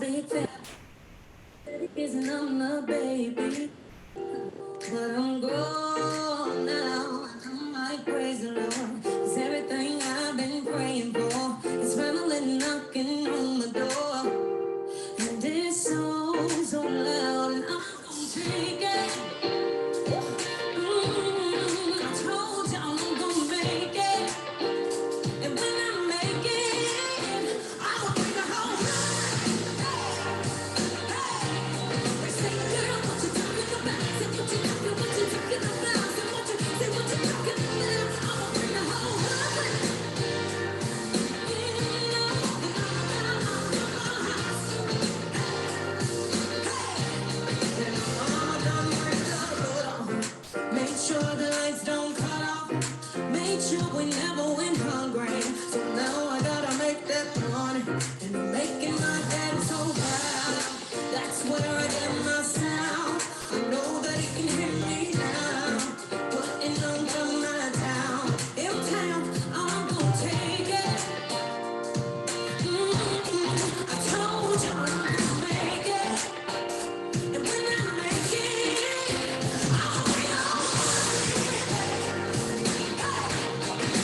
big fat isn't I'm a baby, but I'm grown now. I'm like praise the Lord. It's everything I've been praying for. It's finally knocking on my door. And this song so loud, and I'm gonna take it. I told y'all I'm gonna make it. And when I make it, I'ma bring the whole world. Hey, they say, girl, what you talking about? Say what you talking, what you talking about? Say what you talking about? I'ma bring the whole world. You make sure the lights don't cut off. Make sure we never went hungry. So now I gotta make that money. And I'm making my dad so proud. That's where I get my sound. I know that he can hear me now. Putting on to my town. In town, I'm gonna take it. I told you I'm gonna make it. And when I make it, I'll be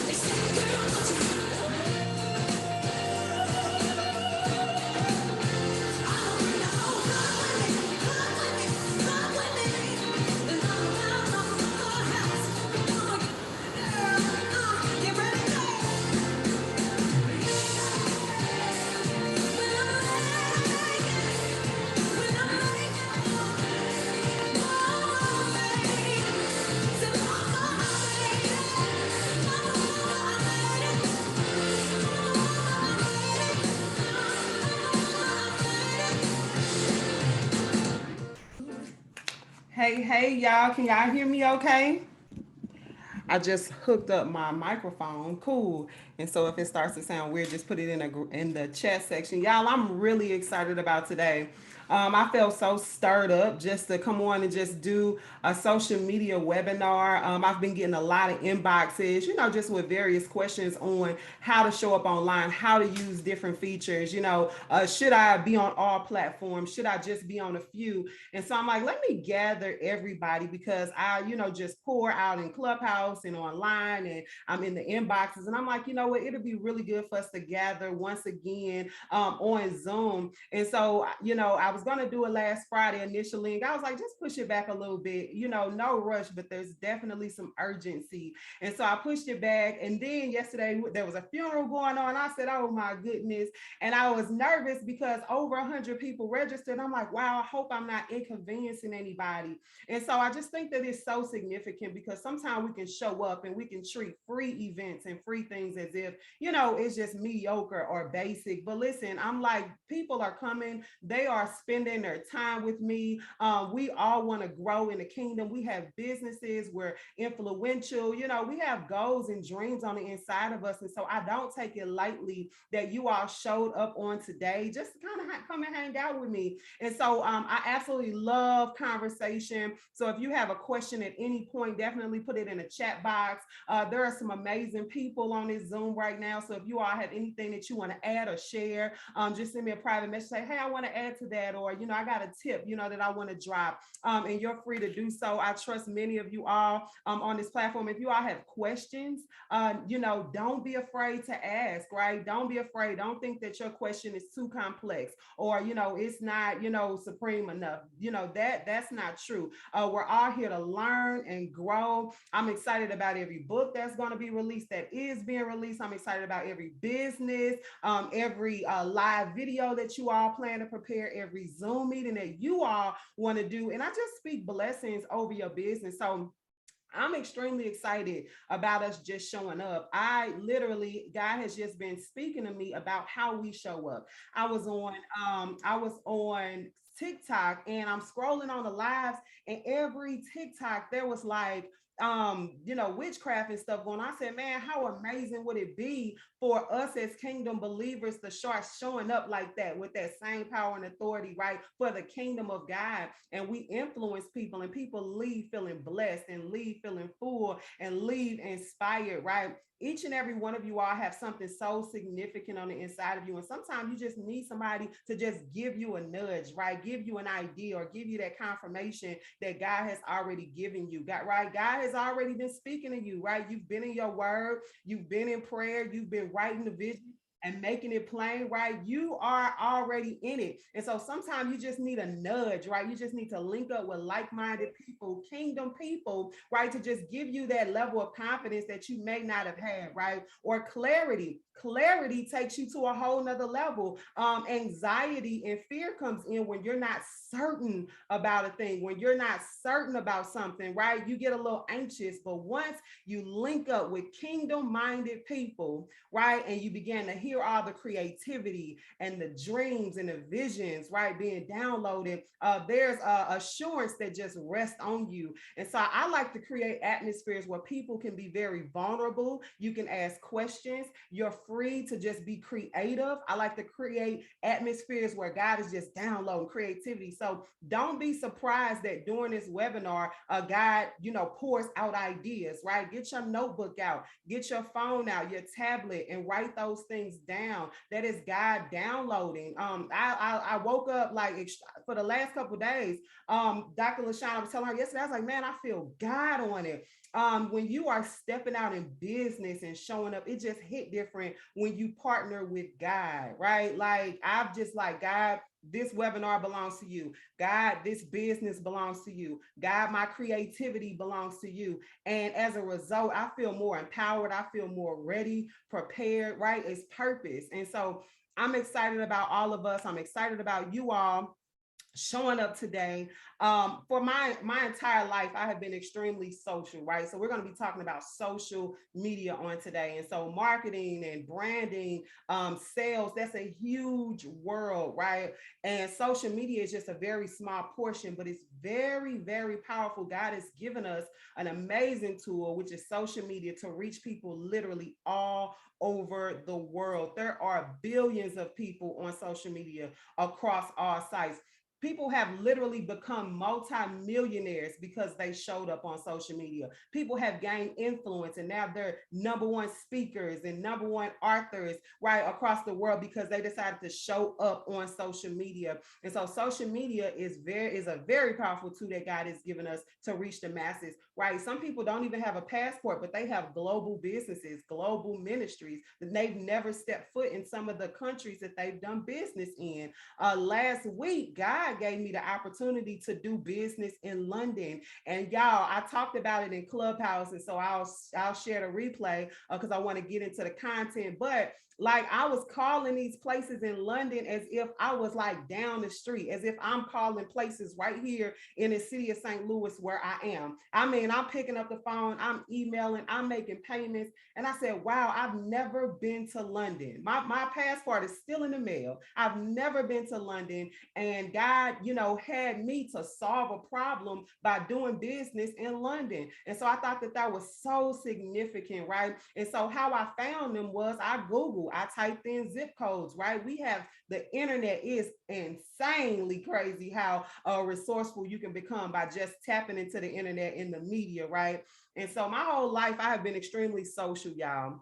they say, girl, what you I'll bring the whole club with me, club with me, club with me. And all around the house. Come on, girl, get ready, go. When I make it, when I make it, oh, baby. Say, mama, I made it. Mama, I made it. Hey, y'all, can y'all hear me okay? I just hooked up my microphone. Cool. And so if it starts to sound weird, just put it in the chat section. Y'all, I'm really excited about today. I felt so stirred up just to come on and just do a social media webinar. I've been getting a lot of inboxes, just with various questions on how to show up online, how to use different features. Should I be on all platforms? Should I just be on a few? And so I'm like, let me gather everybody because I, just pour out in Clubhouse and online and I'm in the inboxes. And I'm like, you know what? It'll be really good for us to gather once again on Zoom. And so, I was going to do it last Friday initially. And I was like, just push it back a little bit, no rush, but there's definitely some urgency. And so I pushed it back. And then yesterday there was a funeral going on. I said, oh my goodness. And I was nervous because over 100 people registered. I'm like, wow, I hope I'm not inconveniencing anybody. And so I just think that it's so significant because sometimes we can show up and we can treat free events and free things as if, it's just mediocre or basic. But listen, I'm like, people are coming, they are spending their time with me. We all want to grow in the kingdom. We have businesses, we're influential, we have goals and dreams on the inside of us. And so I don't take it lightly that you all showed up on today just to kind of come and hang out with me. And so I absolutely love conversation. So if you have a question at any point, definitely put it in the chat box. There are some amazing people on this Zoom right now. So if you all have anything that you want to add or share, just send me a private message. Say, hey, I want to add to that. Or, I got a tip, that I want to drop. And you're free to do so. I trust many of you all on this platform. If you all have questions, don't be afraid to ask, right? Don't be afraid. Don't think that your question is too complex or, it's not, supreme enough. That's not true. We're all here to learn and grow. I'm excited about every book that's going to be released, that is being released. I'm excited about every business, every live video that you all plan to prepare, every Zoom meeting that you all want to do. And I just speak blessings over your business. So I'm extremely excited about us just showing up. God has just been speaking to me about how we show up. I was on TikTok and I'm scrolling on the lives, and every TikTok there was like witchcraft and stuff going on. I said, man, how amazing would it be for us as kingdom believers to start showing up like that with that same power and authority, right? For the kingdom of God. And we influence people, and people leave feeling blessed and leave feeling full and leave inspired, right? Each and every one of you all have something so significant on the inside of you. And sometimes you just need somebody to just give you a nudge, right? Give you an idea or give you that confirmation that God has already given you. God, right? God has already been speaking to you, right? You've been in your word, you've been in prayer, you've been writing the vision and making it plain, right? You are already in it. And so sometimes you just need a nudge, right? You just need to link up with like-minded people, kingdom people, right? To just give you that level of confidence that you may not have had, right? Or clarity. Clarity takes you to a whole nother level. Anxiety and fear comes in when you're not certain about a thing, when you're not certain about something, right? You get a little anxious, but once you link up with kingdom-minded people, right? And you begin to hear all the creativity and the dreams and the visions, right, being downloaded. There's assurance that just rests on you. And so I like to create atmospheres where people can be very vulnerable. You can ask questions. You're free to just be creative. I like to create atmospheres where God is just downloading creativity. So don't be surprised that during this webinar, God, pours out ideas, right? Get your notebook out, get your phone out, your tablet, and write those things down. That is God downloading. I woke up like for the last couple of days. Dr. LaShawn, I was telling her yesterday, I was like, man, I feel God on it. When you are stepping out in business and showing up, it just hit different when you partner with God, right? Like I've just like, God, this webinar belongs to you. God, this business belongs to you. God, my creativity belongs to you. And as a result, I feel more empowered. I feel more ready, prepared, right? It's purpose. And so I'm excited about all of us. I'm excited about you all showing up today. For my entire life, I have been extremely social, right? So we're going to be talking about social media on today. And so marketing and branding, sales, that's a huge world, right? And social media is just a very small portion, but it's very, very powerful. God has given us an amazing tool, which is social media, to reach people literally all over the world. There are billions of people on social media across all sites. People have literally become multi-millionaires because they showed up on social media. People have gained influence, and now they're number one speakers and number one authors right across the world because they decided to show up on social media. And so social media is a very powerful tool that God has given us to reach the masses, right? Some people don't even have a passport, but they have global businesses, global ministries. They've never stepped foot in some of the countries that they've done business in. Last week, God gave me the opportunity to do business in London. And y'all, I talked about it in Clubhouse. And so I'll share the replay because I want to get into the content. But like I was calling these places in London as if I was like down the street, as if I'm calling places right here in the city of St. Louis where I am. I mean, I'm picking up the phone, I'm emailing, I'm making payments. And I said, wow, I've never been to London. My passport is still in the mail. I've never been to London. And God, had me to solve a problem by doing business in London. And so I thought that was so significant, right? And so how I found them was I Googled, I typed in zip codes, right? The internet is insanely crazy how resourceful you can become by just tapping into the internet in the media, right? And so my whole life, I have been extremely social, y'all.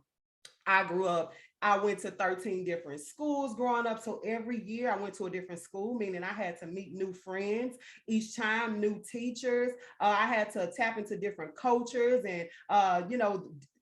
I went to 13 different schools growing up. So every year I went to a different school, meaning I had to meet new friends each time, new teachers. I had to tap into different cultures and,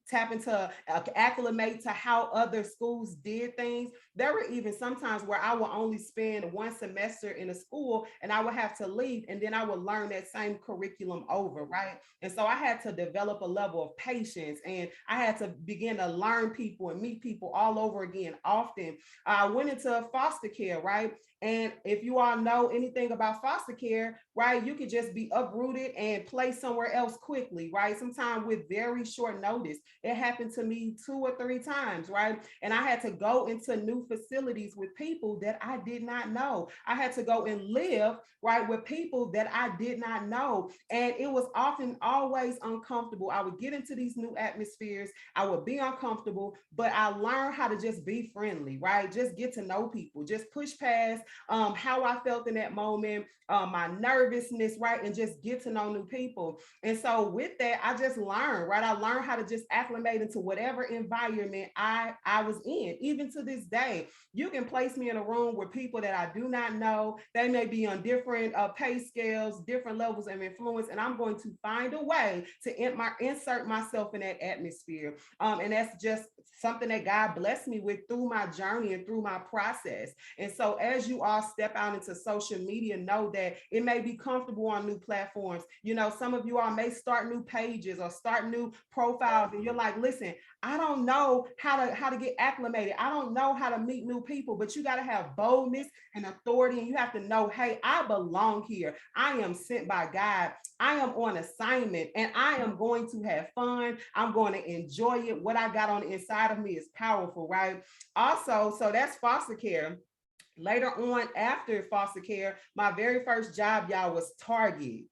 tap into acclimate to how other schools did things. There were even sometimes where I would only spend one semester in a school and I would have to leave, and then I would learn that same curriculum over, right? And so I had to develop a level of patience, and I had to begin to learn people and meet people all over again often. I went into foster care, right? And if you all know anything about foster care, right, you could just be uprooted and placed somewhere else quickly, right? Sometimes with very short notice. It happened to me 2 or 3 times, right? And I had to go into new new facilities with people that I did not know. I had to go and live right with people that I did not know. And it was often always uncomfortable. I would get into these new atmospheres. I would be uncomfortable, but I learned how to just be friendly, right? Just get to know people, just push past how I felt in that moment, my nervousness, right? And just get to know new people. And so with that, I just learned, right? I learned how to just acclimate into whatever environment I was in. Even to this day, you can place me in a room with people that I do not know. They may be on different pay scales, different levels of influence, and I'm going to find a way to insert myself in that atmosphere. And that's just something that God blessed me with through my journey and through my process. And so as you all step out into social media, know that it may be comfortable on new platforms. You know, some of you all may start new pages or start new profiles, and you're like, listen, I don't know how to get acclimated. I don't know how to meet new people, but you got to have boldness and authority, and you have to know, hey, I belong here. I am sent by God. I am on assignment, and I am going to have fun. I'm going to enjoy it. What I got on the inside of me is powerful, right? Also, so that's foster care. Later on, after foster care, my very first job, y'all, was Target.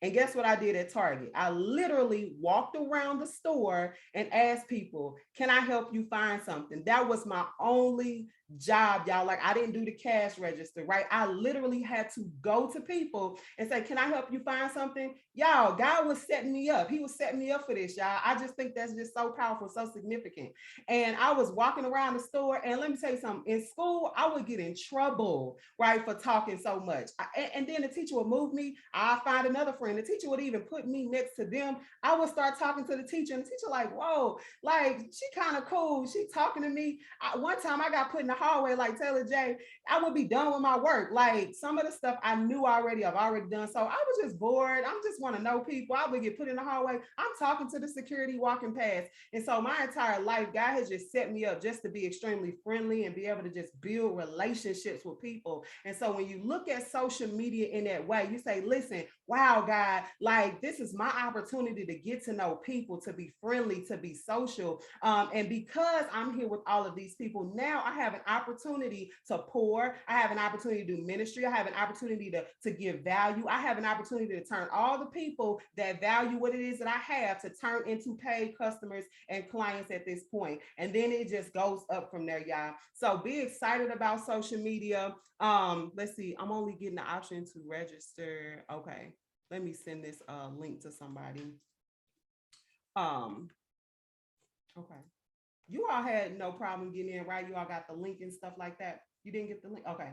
And guess what I did at Target? I literally walked around the store and asked people, can I help you find something? That was my only job, y'all. Like, I didn't do the cash register, right? I literally had to go to people and say, can I help you find something? Y'all, God was setting me up. He was setting me up for this, y'all. I just think that's just so powerful, so significant. And I was walking around the store, and let me tell you something. In school, I would get in trouble, right, for talking so much. And then the teacher would move me. I'd find another friend. The teacher would even put me next to them. I would start talking to the teacher, and the teacher like, whoa, like, she kind of cool. She talking to me. One time I got put in the hallway like Taylor J. I would be done with my work. Like, some of the stuff I knew already, I've already done. So I was just bored. I'm just want to know people. I would get put in the hallway. I'm talking to the security walking past. And so my entire life, God has just set me up just to be extremely friendly and be able to just build relationships with people. And so when you look at social media in that way, you say, listen, wow, God, like, this is my opportunity to get to know people, to be friendly, to be social. And because I'm here with all of these people, now I have an opportunity to pour. I have an opportunity to do ministry. I have an opportunity to give value. I have an opportunity to turn all the people that value what it is that I have to turn into paid customers and clients at this point. And then it just goes up from there, y'all. So be excited about social media. Let's see, I'm only getting the option to register. Okay, let me send this link to somebody. Okay, you all had no problem getting in, right? You all got the link and stuff like that. You didn't get the link? Okay,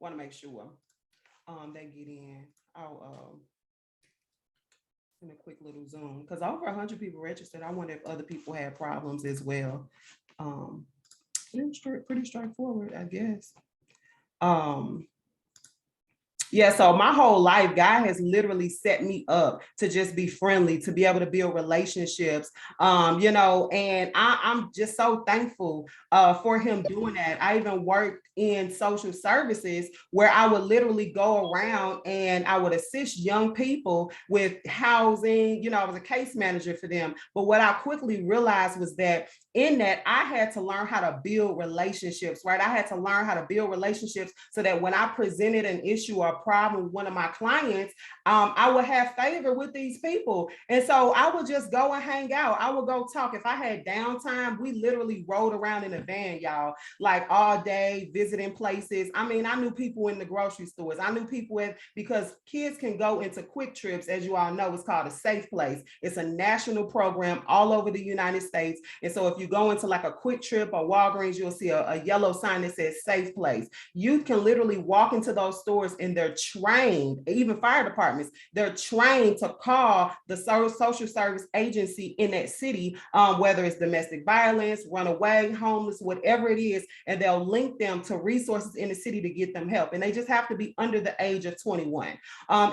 want to make sure they get in. I'll in a quick little Zoom, because over 100 people registered. I wonder if other people had problems as well. Pretty straightforward, I guess. Yeah, so my whole life, God has literally set me up to just be friendly, to be able to build relationships, and I'm just so thankful for him doing that. I even worked in social services where I would literally go around and I would assist young people with housing. I was a case manager for them. But what I quickly realized was that in that, I had to learn how to build relationships, right? I had to learn how to build relationships so that when I presented an issue or a problem with one of my clients, I would have favor with these people. And so I would just go and hang out. I would go talk. If I had downtime, we literally rode around in a van, y'all, like all day, visiting places. I mean, I knew people in the grocery stores. I knew people because kids can go into Quick Trips, as you all know, it's called a Safe Place. It's a national program all over the United States. And so if you go into like a Quick Trip or Walgreens, you'll see a yellow sign that says Safe Place. You can literally walk into those stores and they're trained, even fire departments, they're trained to call the social service agency in that city, whether it's domestic violence, runaway, homeless, whatever it is, and they'll link them to resources in the city to get them help. And they just have to be under the age of 21.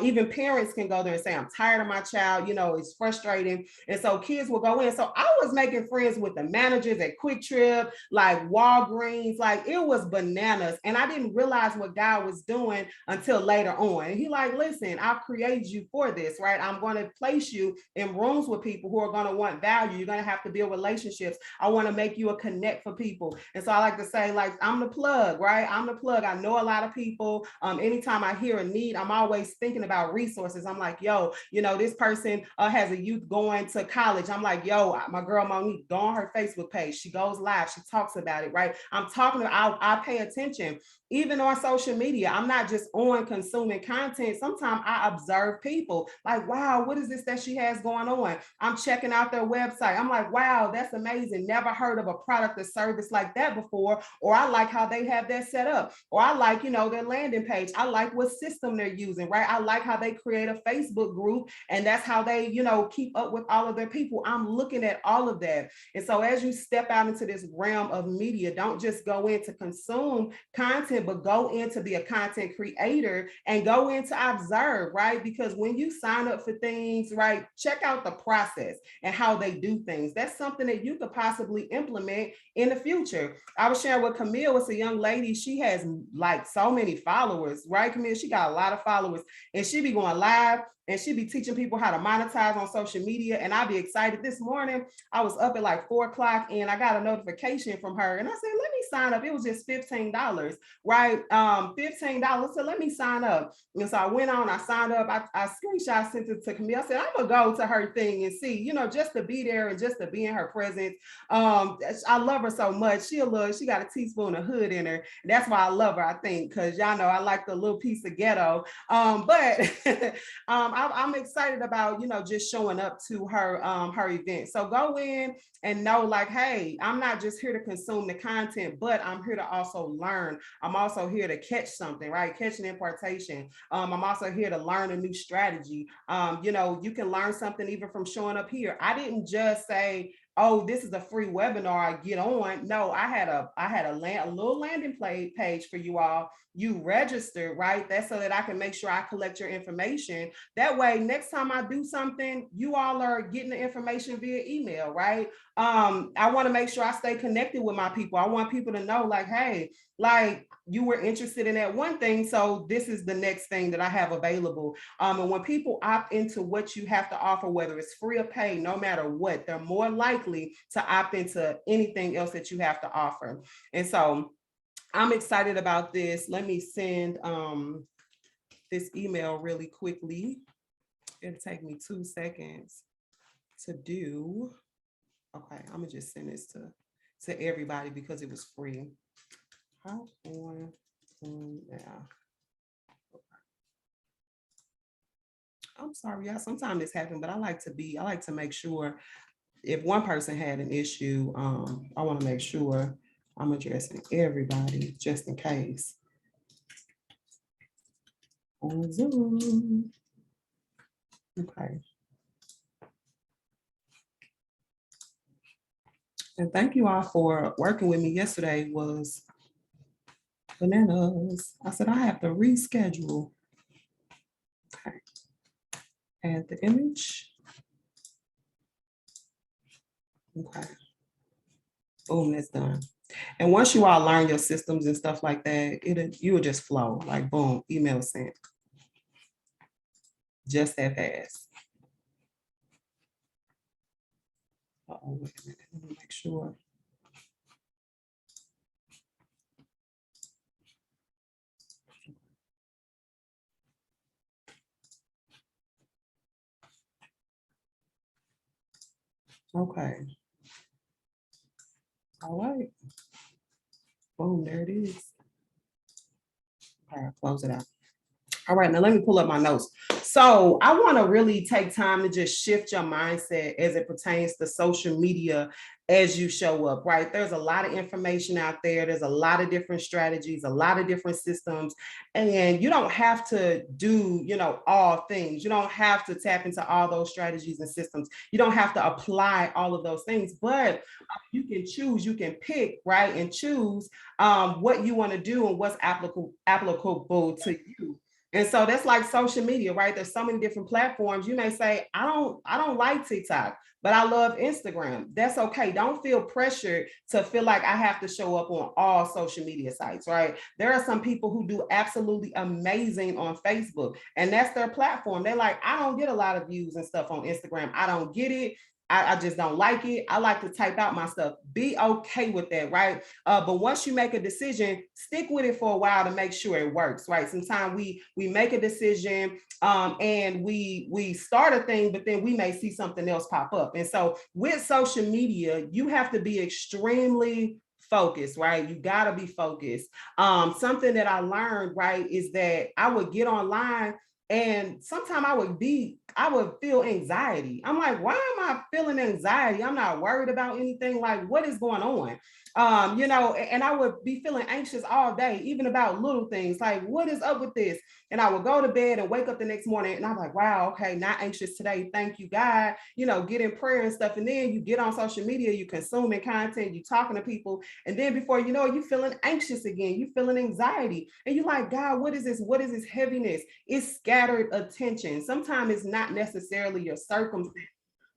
Even parents can go there and say, I'm tired of my child, it's frustrating. And so kids will go in. So I was making friends with the managers at Quick Trip, like Walgreens, like it was bananas. And I didn't realize what God was doing until later on. And he like, listen, I've created you for this, right? I'm going to place you in rooms with people who are going to want value. You're going to have to build relationships. I want to make you a connect for people. And so I like to say, like, I'm the plug, right? I'm the plug. I know a lot of people. Anytime I hear a need, I'm always thinking about resources. I'm like, yo, this person has a youth going to college. I'm like, yo, my girl Monique, go on her Facebook page. She goes live. She talks about it, right? I'm talking about, I pay attention. Even on social media, I'm not just on consuming content. Sometimes I observe people like, wow, what is this that she has going on? I'm checking out their website. I'm like, wow, that's amazing. Never heard of a product or service like that before. Or I like how they have that set up. Or I like, their landing page. I like what system they're using, right? I like how they create a Facebook group and that's how they, keep up with all of their people. I'm looking at all of that. And so as you step out into this realm of media, don't just go in to consume content, but go in to be a content creator and go in to observe, right? Because when you sign up for things, right, check out the process and how they do things. That's something that you could possibly implement in the future. I was sharing with Camille, it's a young lady, she has like so many followers, right, Camille? She got a lot of followers and she be going live and she be teaching people how to monetize on social media. And I'd be excited. This morning, I was up at like 4 o'clock and I got a notification from her. And I said, let me sign up. It was just $15, right? $15. So let me sign up. And so I went on, I signed up. I screenshot sent it to Camille. I said, I'm going to go to her thing and see, just to be there and just to be in her presence. I love her so much. She got a teaspoon of hood in her. And that's why I love her, I think, because y'all know I like the little piece of ghetto. But I'm excited about, just showing up to her event. So go in and know like, hey, I'm not just here to consume the content, but I'm here to also learn. I'm also here to catch something, right? Catch an impartation. I'm also here to learn a new strategy. You can learn something even from showing up here. I didn't just say, oh, this is a free webinar, I get on. No, I had a little landing page for you all. You register, right? That's so that I can make sure I collect your information. That way, next time I do something, you all are getting the information via email, right? I want to make sure I stay connected with my people. I want people to know like, hey, like you were interested in that one thing. So this is the next thing that I have available. And when people opt into what you have to offer, whether it's free or paid, no matter what, they're more likely to opt into anything else that you have to offer. And so I'm excited about this. Let me send this email really quickly. It'll take me 2 seconds to do. Okay, I'm gonna just send this to everybody because it was free. Hop on now. I'm sorry, y'all. Sometimes this happens, but I like to make sure if one person had an issue, I want to make sure I'm addressing everybody just in case. On Zoom. Okay. And thank you all for working with me. Yesterday was bananas. I said I have to reschedule. Okay. Add the image. Okay. Boom, that's done. And once you all learn your systems and stuff like that, you will just flow. Like boom, email sent. Just that fast. Uh-oh, wait a minute. Let me make sure. Okay. All right. Boom, there it is. Okay, I'll close it out. All right, now let me pull up my notes. So I want to really take time to just shift your mindset as it pertains to social media as you show up, right? There's a lot of information out there. There's a lot of different strategies, a lot of different systems, and you don't have to do, all things. You don't have to tap into all those strategies and systems. You don't have to apply all of those things, but you can choose, you can pick, right? And choose what you want to do and what's applicable to you. And so that's like social media, right? There's so many different platforms. You may say, I don't like TikTok, but I love Instagram. That's okay. Don't feel pressured to feel like I have to show up on all social media sites, right? There are some people who do absolutely amazing on Facebook, and that's their platform. They're like, I don't get a lot of views and stuff on Instagram. I don't get it. I just don't like it. I like to type out my stuff. Be okay with that, right? But once you make a decision, stick with it for a while to make sure it works, right? Sometimes we make a decision and we start a thing, but then we may see something else pop up. And so with social media, you have to be extremely focused, right? You got to be focused. Something that I learned, right, is that I would get online and sometimes I would feel anxiety. I'm like, why am I feeling anxiety? I'm not worried about anything. Like, what is going on? And I would be feeling anxious all day, even about little things like, what is up with this? And I would go to bed and wake up the next morning and I'm like, wow, okay, not anxious today. Thank you, God. Get in prayer and stuff. And then you get on social media, you consuming content, you talking to people. And then before you know it, you feeling anxious again. You feeling anxiety. And you're like, God, what is this? What is this heaviness? It's scattered attention. Sometimes it's not necessarily your circumstance,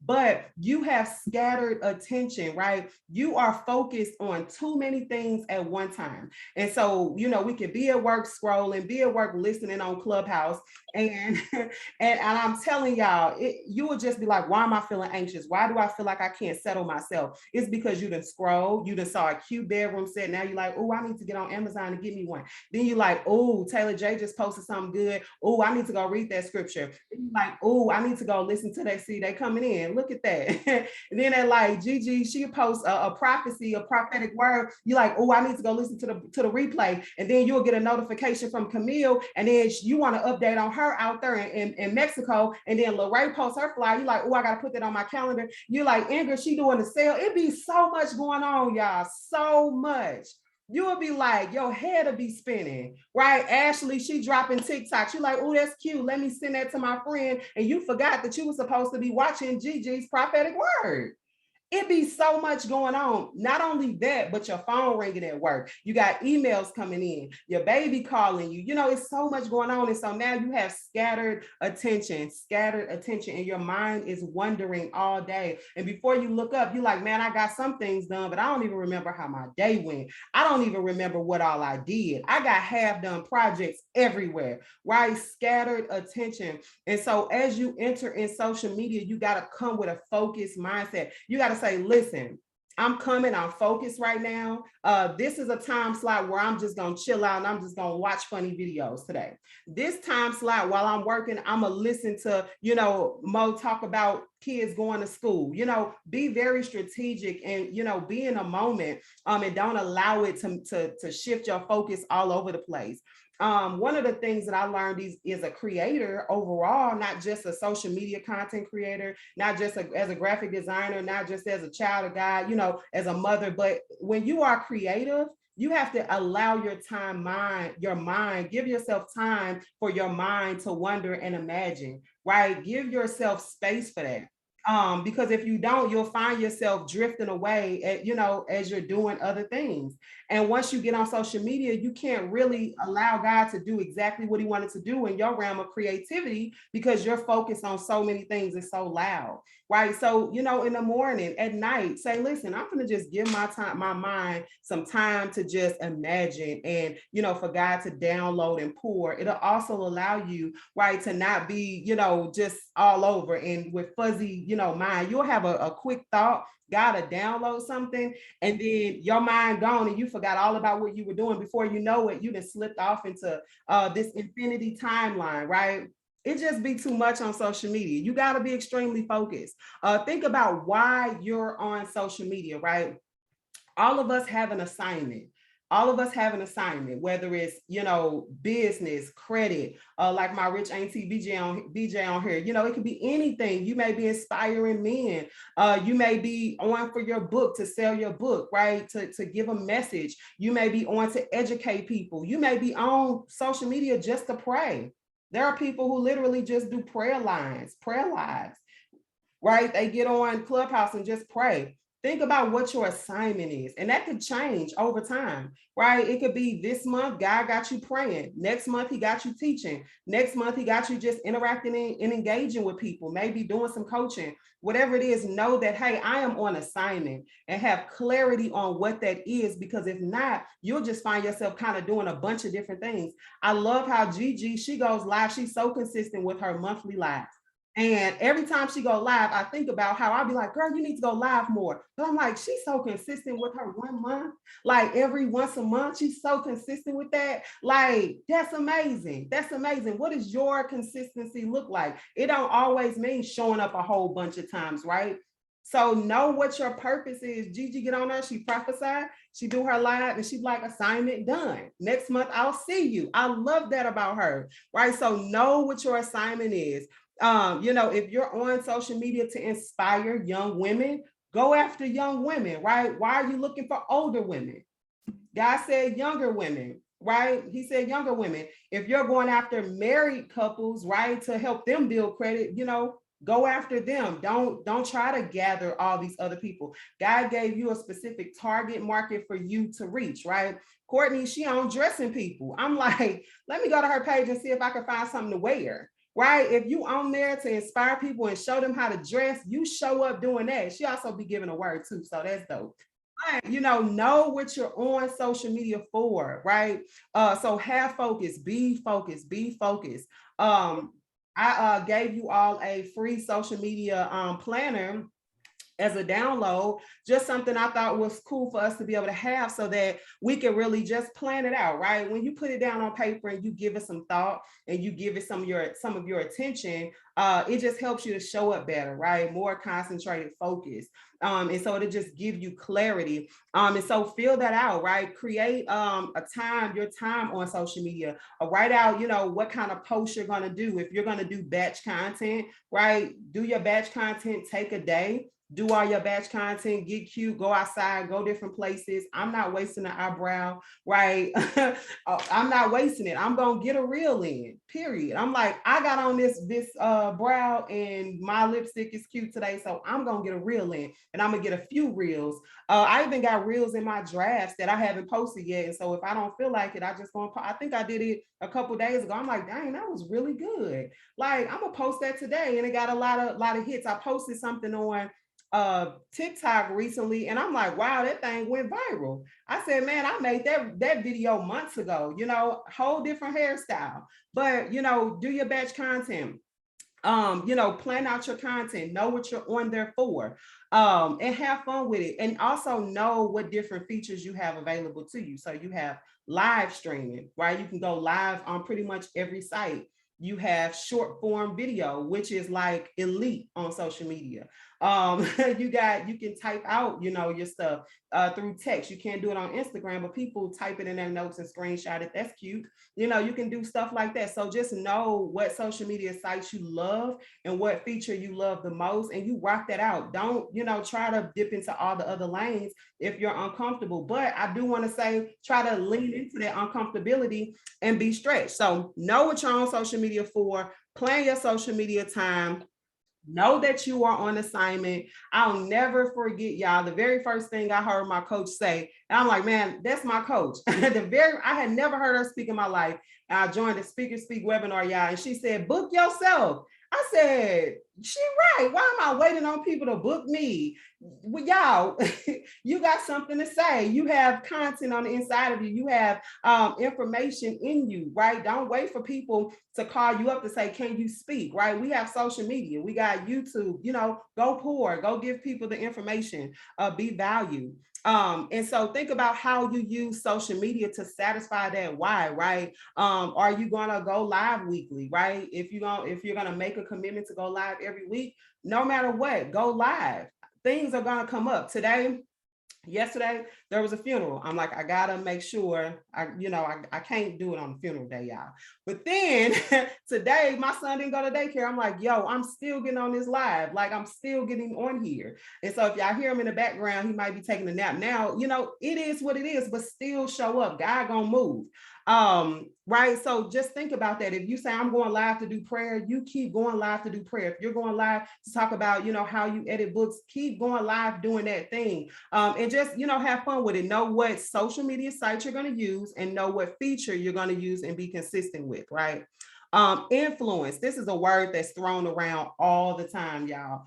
but you have scattered attention, right? You are focused on too many things at one time. And so, we could be at work scrolling, be at work listening on Clubhouse, and and I'm telling y'all, you would just be like, why am I feeling anxious? Why do I feel like I can't settle myself? It's because you done scrolled, you done saw a cute bedroom set. Now you're like, oh, I need to get on Amazon and get me one. Then you're like, oh, Taylor J just posted something good. Oh, I need to go read that scripture. Then you're like, oh, I need to go listen to that. See, they coming in. Look at that. And then they're like, Gigi, she posts a prophecy, a prophetic word. You're like, oh, I need to go listen to the replay. And then you'll get a notification from Camille. And then you want to update on her out there in Mexico. And then Lorraine posts her flyer. You're like, oh, I got to put that on my calendar. You're like, Ingrid, she doing the sale. It be so much going on, y'all. So much. You will be like, your head will be spinning, right? Ashley, she dropping TikTok. She like, oh, that's cute. Let me send that to my friend. And you forgot that you were supposed to be watching Gigi's prophetic word. It be so much going on. Not only that, but your phone ringing at work. You got emails coming in, your baby calling you. It's so much going on. And so now you have scattered attention, and your mind is wandering all day. And before you look up, you're like, man, I got some things done, but I don't even remember how my day went. I don't even remember what all I did. I got half done projects everywhere, right? Scattered attention. And so as you enter in social media, you got to come with a focused mindset. You got to say, listen, I'm focused right now. This is a time slot where I'm just going to chill out and I'm just going to watch funny videos today. This time slot while I'm working, I'm going to listen to, Mo talk about kids going to school. Be very strategic and, be in a moment and don't allow it to shift your focus all over the place. One of the things that I learned is a creator overall, not just a social media content creator, not just as a graphic designer, not just as a child of God, as a mother, but when you are creative, you have to allow your mind, give yourself time for your mind to wonder and imagine, right? Give yourself space for that. Because if you don't, you'll find yourself drifting away as you're doing other things. And once you get on social media, you can't really allow God to do exactly what he wanted to do in your realm of creativity because you're focused on so many things. It's so loud, right? So, in the morning, at night, say, listen, I'm going to just give my mind some time to just imagine and, for God to download and pour. It'll also allow you, right, to not be, just all over and with fuzzy, mind. You'll have a quick thought, gotta download something, and then your mind gone and you forgot all about what you were doing. Before you know it, you just slipped off into this infinity timeline, right? It just be too much on social media. You got to be extremely focused. Think about why you're on social media, right? All of us have an assignment. All of us have an assignment, whether it's, business, credit, like my rich auntie BJ on here, it could be anything. You may be inspiring men. You may be on for your book, to sell your book, right? To give a message. You may be on to educate people. You may be on social media just to pray. There are people who literally just do prayer lives, right? They get on Clubhouse and just pray. Think about what your assignment is, and that could change over time, right? It could be this month, God got you praying. Next month, He got you teaching. Next month, He got you just interacting and engaging with people, maybe doing some coaching. Whatever it is, know that, hey, I am on assignment, and have clarity on what that is, because if not, you'll just find yourself kind of doing a bunch of different things. I love how Gigi, she goes live. She's so consistent with her monthly lives. And every time she go live, I think about how I'll be like, girl, you need to go live more. But I'm like, she's so consistent with her 1 month. Like every once a month, she's so consistent with that. Like, that's amazing. That's amazing. What does your consistency look like? It don't always mean showing up a whole bunch of times, right? So know what your purpose is. Gigi get on her, she prophesy, she do her live, and she's like, assignment done. Next month, I'll see you. I love that about her, right? So know what your assignment is. If you're on social media to inspire young women, go after young women, right? Why are you looking for older women? God said younger women, right? He said younger women. If you're going after married couples, right, to help them build credit, go after them. Don't try to gather all these other people. God gave you a specific target market for you to reach, right? Courtney, she on dressing people. I'm like, let me go to her page and see if I can find something to wear. Right? If you on there to inspire people and show them how to dress, you show up doing that. She also be giving a word too, so that's dope. But, know what you're on social media for, right? So have focus, be focused, be focused. I gave you all a free social media planner as a download, just something I thought was cool for us to be able to have so that we can really just plan it out, right? When you put it down on paper and you give it some thought and you give it some of your attention, it just helps you to show up better, right? More concentrated focus. And so it'll just give you clarity. And so fill that out, right? Create your time on social media. Write out, what kind of post you're gonna do. If you're gonna do batch content, right? Do your batch content, take a day, do all your batch content, get cute, go outside, go different places. I'm not wasting an eyebrow, right? I'm not wasting it. I'm gonna get a reel in, period. I'm like, I got on this brow and my lipstick is cute today, so I'm gonna get a reel in, and I'm gonna get a few reels. I even got reels in my drafts that I haven't posted yet, and so if I don't feel like it, I just gonna. I think I did it a couple days ago. I'm like, dang, that was really good. Like, I'm gonna post that today, and it got a lot of hits. I posted something on TikTok recently, and I'm like, wow, that thing went viral. I said, man, I made that video months ago, whole different hairstyle. But do your batch content. Plan out your content, know what you're on there for, and have fun with it. And also know what different features you have available to you. So you have live streaming, right? You can go live on pretty much every site. You have short form video, which is like elite on social media. You can type out, your stuff through text. You can't do it on Instagram, but people type it in their notes and screenshot it. That's cute. You can do stuff like that. So just know what social media sites you love and what feature you love the most, and you rock that out. Don't, try to dip into all the other lanes if you're uncomfortable. But I do want to say, try to lean into that uncomfortability and be stretched. So know what you're on social media for, plan your social media time. Know that you are on assignment. I'll never forget, y'all, the very first thing I heard my coach say, and I'm like, man, that's my coach. I had never heard her speak in my life. And I joined the Speaker Speak webinar, y'all, and she said, book yourself. I said, she right. Why am I waiting on people to book me? Well, y'all, you got something to say. You have content on the inside of you. You have information in you, right? Don't wait for people to call you up to say, can you speak, right? We have social media. We got YouTube, go pour, go give people the information, be valued. And so think about how you use social media to satisfy that why, right? Are you gonna go live weekly, right? If you're gonna make a commitment to go live every week, no matter what, go live. Things are gonna come up. Yesterday there was a funeral. I'm like, I gotta make sure I can't do it on the funeral day, y'all. But then today my son didn't go to daycare. I'm like, yo, I'm still getting on this live. Like, I'm still getting on here. And so if y'all hear him in the background, he might be taking a nap now. It is what it is, but still show up. God gonna move. Right. So just think about that. If you say I'm going live to do prayer, you keep going live to do prayer. If you're going live to talk about, how you edit books, keep going live doing that thing. And just, have fun with it. Know what social media site you're going to use and know what feature you're going to use and be consistent with, right? Influence. This is a word that's thrown around all the time, y'all.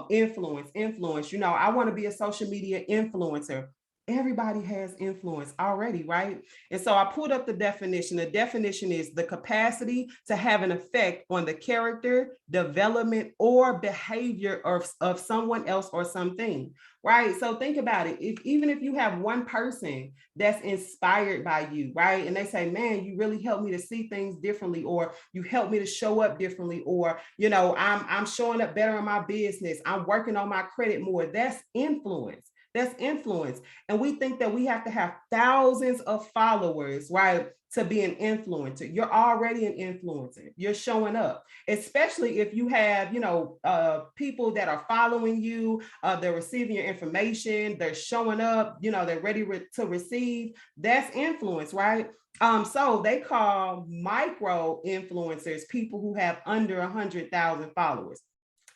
Influence. I want to be a social media influencer. Everybody has influence already, right? And so I pulled up the definition. The definition is the capacity to have an effect on the character, development, or behavior of someone else or something, right? So think about it. Even if you have one person that's inspired by you, right? And they say, man, you really helped me to see things differently, or you helped me to show up differently, or, I'm showing up better in my business. I'm working on my credit more. That's influence. That's influence. And we think that we have to have thousands of followers, right, to be an influencer. You're already an influencer. You're showing up, especially if you have, people that are following you, they're receiving your information, they're showing up, they're ready to receive. That's influence, right? So they call micro influencers people who have under 100,000 followers.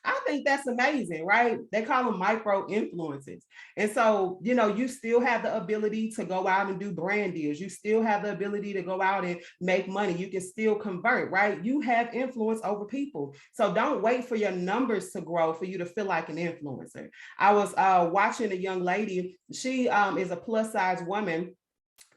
I think that's amazing, right? They call them micro influencers. And so, you still have the ability to go out and do brand deals. You still have the ability to go out and make money. You can still convert, right? You have influence over people. So don't wait for your numbers to grow for you to feel like an influencer. I was watching a young lady. She is a plus size woman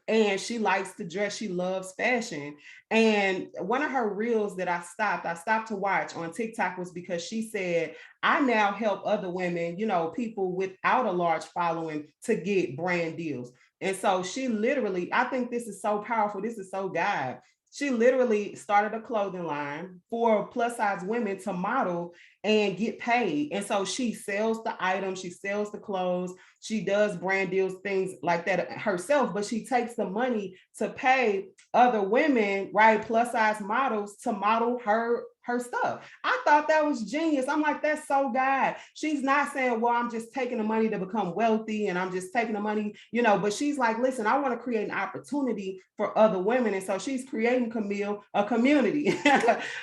and she likes to dress. She loves fashion. And one of her reels that I stopped to watch on TikTok was because she said, I now help other women, people without a large following to get brand deals. And so she literally, I think this is so powerful. This is so God. She literally started a clothing line for plus size women to model and get paid. And so she sells the items, she sells the clothes, she does brand deals, things like that herself, but she takes the money to pay other women, right, plus size models to model her stuff. I thought that was genius. I'm like, that's so God. She's not saying, well, I'm just taking the money to become wealthy and I'm just taking the money, but she's like, listen, I want to create an opportunity for other women. And so she's creating, Camille, a community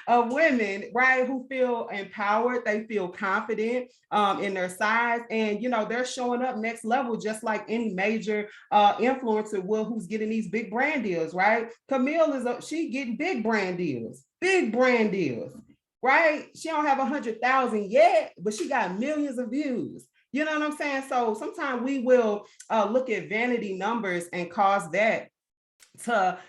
of women, right, who feel empowered. They feel confident in their size. And, they're showing up next level, just like any major influencer will, who's getting these big brand deals, right? Camille she getting big brand deals, right? She don't have 100,000 yet, but she got millions of views. You know what I'm saying? So sometimes we will look at vanity numbers and cause that to,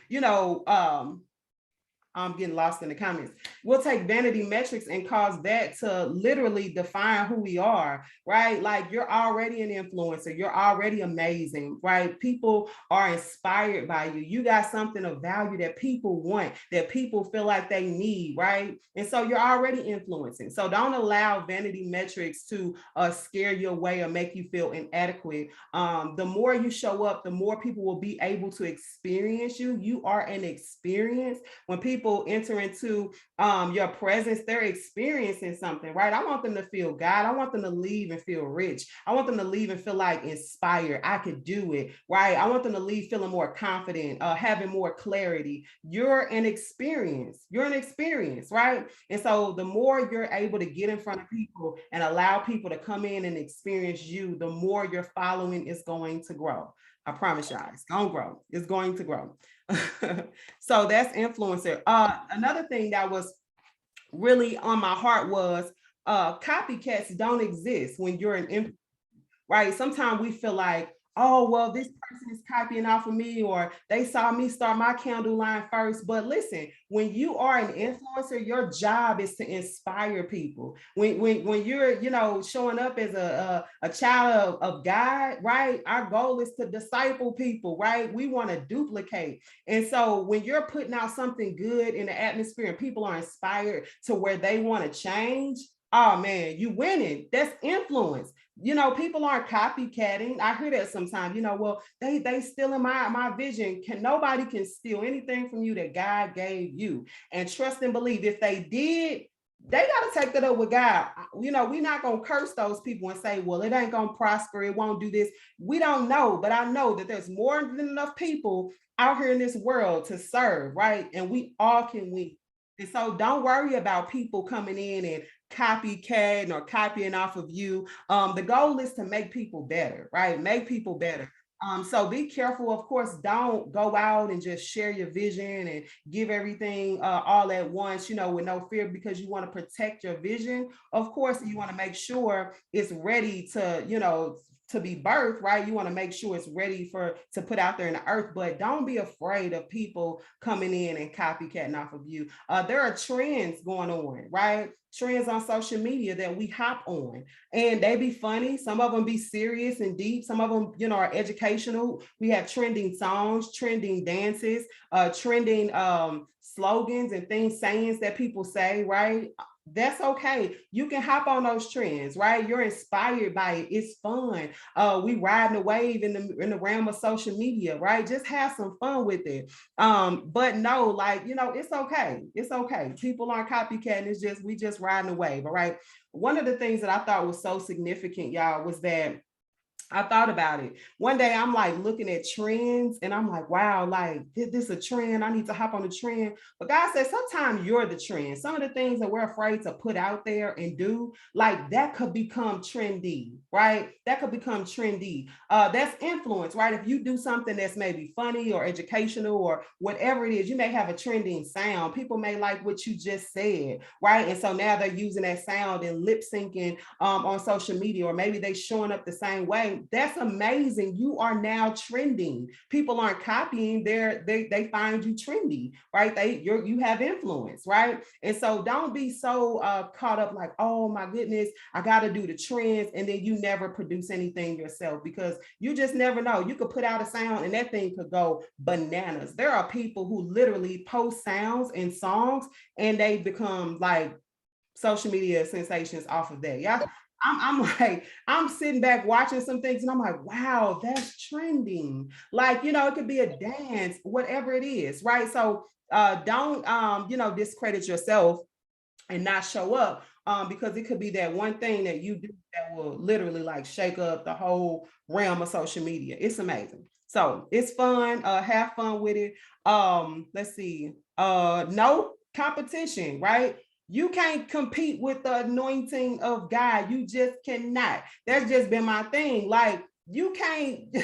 I'm getting lost in the comments. We'll take vanity metrics and cause that to literally define who we are, right? Like, you're already an influencer. You're already amazing, right? People are inspired by you. You got something of value that people want, that people feel like they need, right? And so you're already influencing. So don't allow vanity metrics to scare you away or make you feel inadequate. The more you show up, the more people will be able to experience you. You are an experience. When people enter into your presence, they're experiencing something, right? I want them to feel God. I want them to leave and feel rich. I want them to leave and feel like inspired. I could do it, right? I want them to leave feeling more confident, having more clarity. You're an experience. You're an experience, right? And so the more you're able to get in front of people and allow people to come in and experience you, the more your following is going to grow. I promise y'all, it's gonna grow. It's going to grow. So that's influencer. Another thing that was really on my heart was copycats don't exist when you're an influencer, right? Sometimes we feel like, oh, well, this person is copying off of me, or they saw me start my candle line first. But listen, when you are an influencer, your job is to inspire people. When you're, showing up as a child of God, right? Our goal is to disciple people, right? We want to duplicate. And so when you're putting out something good in the atmosphere and people are inspired to where they want to change, oh man, you winning. That's influence. People aren't copycatting. I hear that sometimes, well, they stealing my vision. Nobody can steal anything from you that God gave you. And trust and believe, if they did, they got to take that up with God. We're not going to curse those people and say, well, it ain't going to prosper. It won't do this. We don't know, but I know that there's more than enough people out here in this world to serve, right? And we all can win. And so don't worry about people coming in and copycatting or copying off of you. The goal is to make people better, right? Make people better. So be careful. Of course, don't go out and just share your vision and give everything all at once, with no fear, because you want to protect your vision. Of course, you want to make sure it's ready to be birthed, right? You want to make sure it's ready for to put out there in the earth, but don't be afraid of people coming in and copycatting off of you. There are trends going on, right? Trends on social media that we hop on, and they be funny. Some of them be serious and deep. Some of them, are educational. We have trending songs, trending dances, trending slogans and things, sayings that people say, right? That's okay. You can hop on those trends, right? You're inspired by it. It's fun. We riding the wave in the realm of social media, right? Just have some fun with it. But no, like, it's okay. It's okay. People aren't copycatting. It's just we just riding the wave. All right. One of the things that I thought was so significant, y'all, was that I thought about it. One day I'm like looking at trends and I'm like, wow, like this is a trend. I need to hop on the trend. But God said sometimes you're the trend. Some of the things that we're afraid to put out there and do, like that could become trendy, right? That could become trendy. That's influence, right? If you do something that's maybe funny or educational or whatever it is, you may have a trending sound. People may like what you just said, right? And so now they're using that sound and lip syncing on social media, or maybe they showing up the same way. That's amazing. You are now trending. People aren't copying. They find you trendy, right? You have influence, right? And so don't be so caught up like, oh my goodness, I got to do the trends, and then you never produce anything yourself, because you just never know. You could put out a sound and that thing could go bananas. There are people who literally post sounds and songs and they become like social media sensations off of that. Yeah. I'm like, I'm sitting back watching some things and I'm like, wow, that's trending. Like, it could be a dance, whatever it is, right? So don't discredit yourself and not show up, because it could be that one thing that you do that will literally like shake up the whole realm of social media. It's amazing. So it's fun. Have fun with it. Let's see. No competition, right? You can't compete with the anointing of God. You just cannot. That's just been my thing. Like, you can't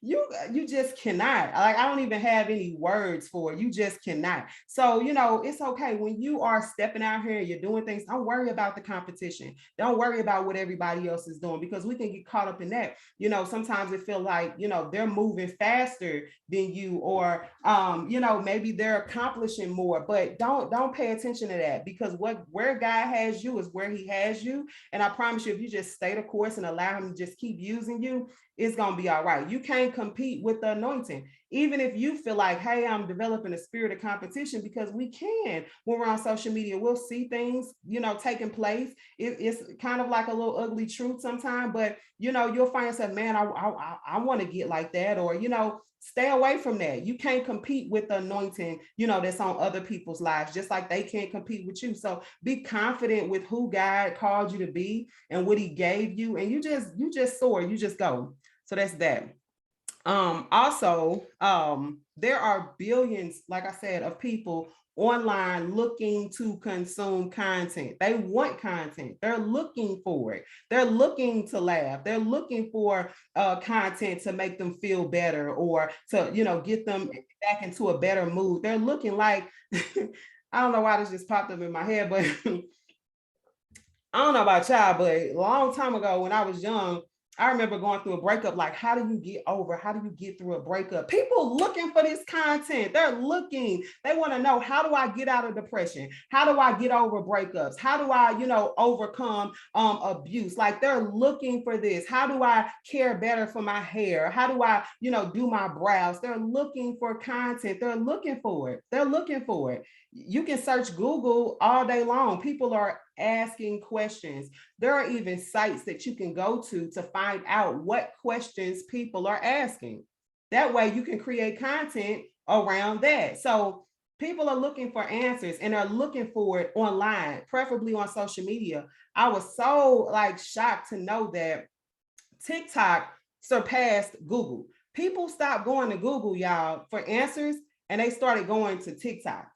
you just cannot. Like, I don't even have any words for it. You just cannot. So it's okay when you are stepping out here and you're doing things. Don't worry about the competition. Don't worry about what everybody else is doing, because we can get caught up in that. Sometimes it feel like they're moving faster than you, or maybe they're accomplishing more. But don't pay attention to that, because where God has you is where he has you. And I promise you, if you just stay the course and allow him to just keep using you, it's going to be all right. You can't compete with the anointing. Even if you feel like, hey, I'm developing a spirit of competition, because we can. When we're on social media, we'll see things, taking place. It's kind of like a little ugly truth sometimes, but, you'll find yourself, man, I want to get like that, or, stay away from that. You can't compete with the anointing, that's on other people's lives, just like they can't compete with you. So be confident with who God called you to be and what he gave you. And you just soar, you just go. So that's that. Also, there are billions, like I said, of people online looking to consume content. They want content. They're looking for it. They're looking to laugh. They're looking for content to make them feel better, or to, get them back into a better mood. They're looking like, I don't know why this just popped up in my head, but I don't know about y'all, but a long time ago when I was young, I remember going through a breakup. Like, how do you get over? How do you get through a breakup? People looking for this content. They're looking. They want to know, how do I get out of depression? How do I get over breakups? How do I, overcome abuse? Like, they're looking for this. How do I care better for my hair? How do I, do my brows? They're looking for content. They're looking for it. They're looking for it. You can search Google all day long. People are asking questions. There are even sites that you can go to find out what questions people are asking. That way you can create content around that. So people are looking for answers and are looking for it online, preferably on social media. I was so like shocked to know that TikTok surpassed Google. People stopped going to Google, y'all, for answers, and they started going to TikTok.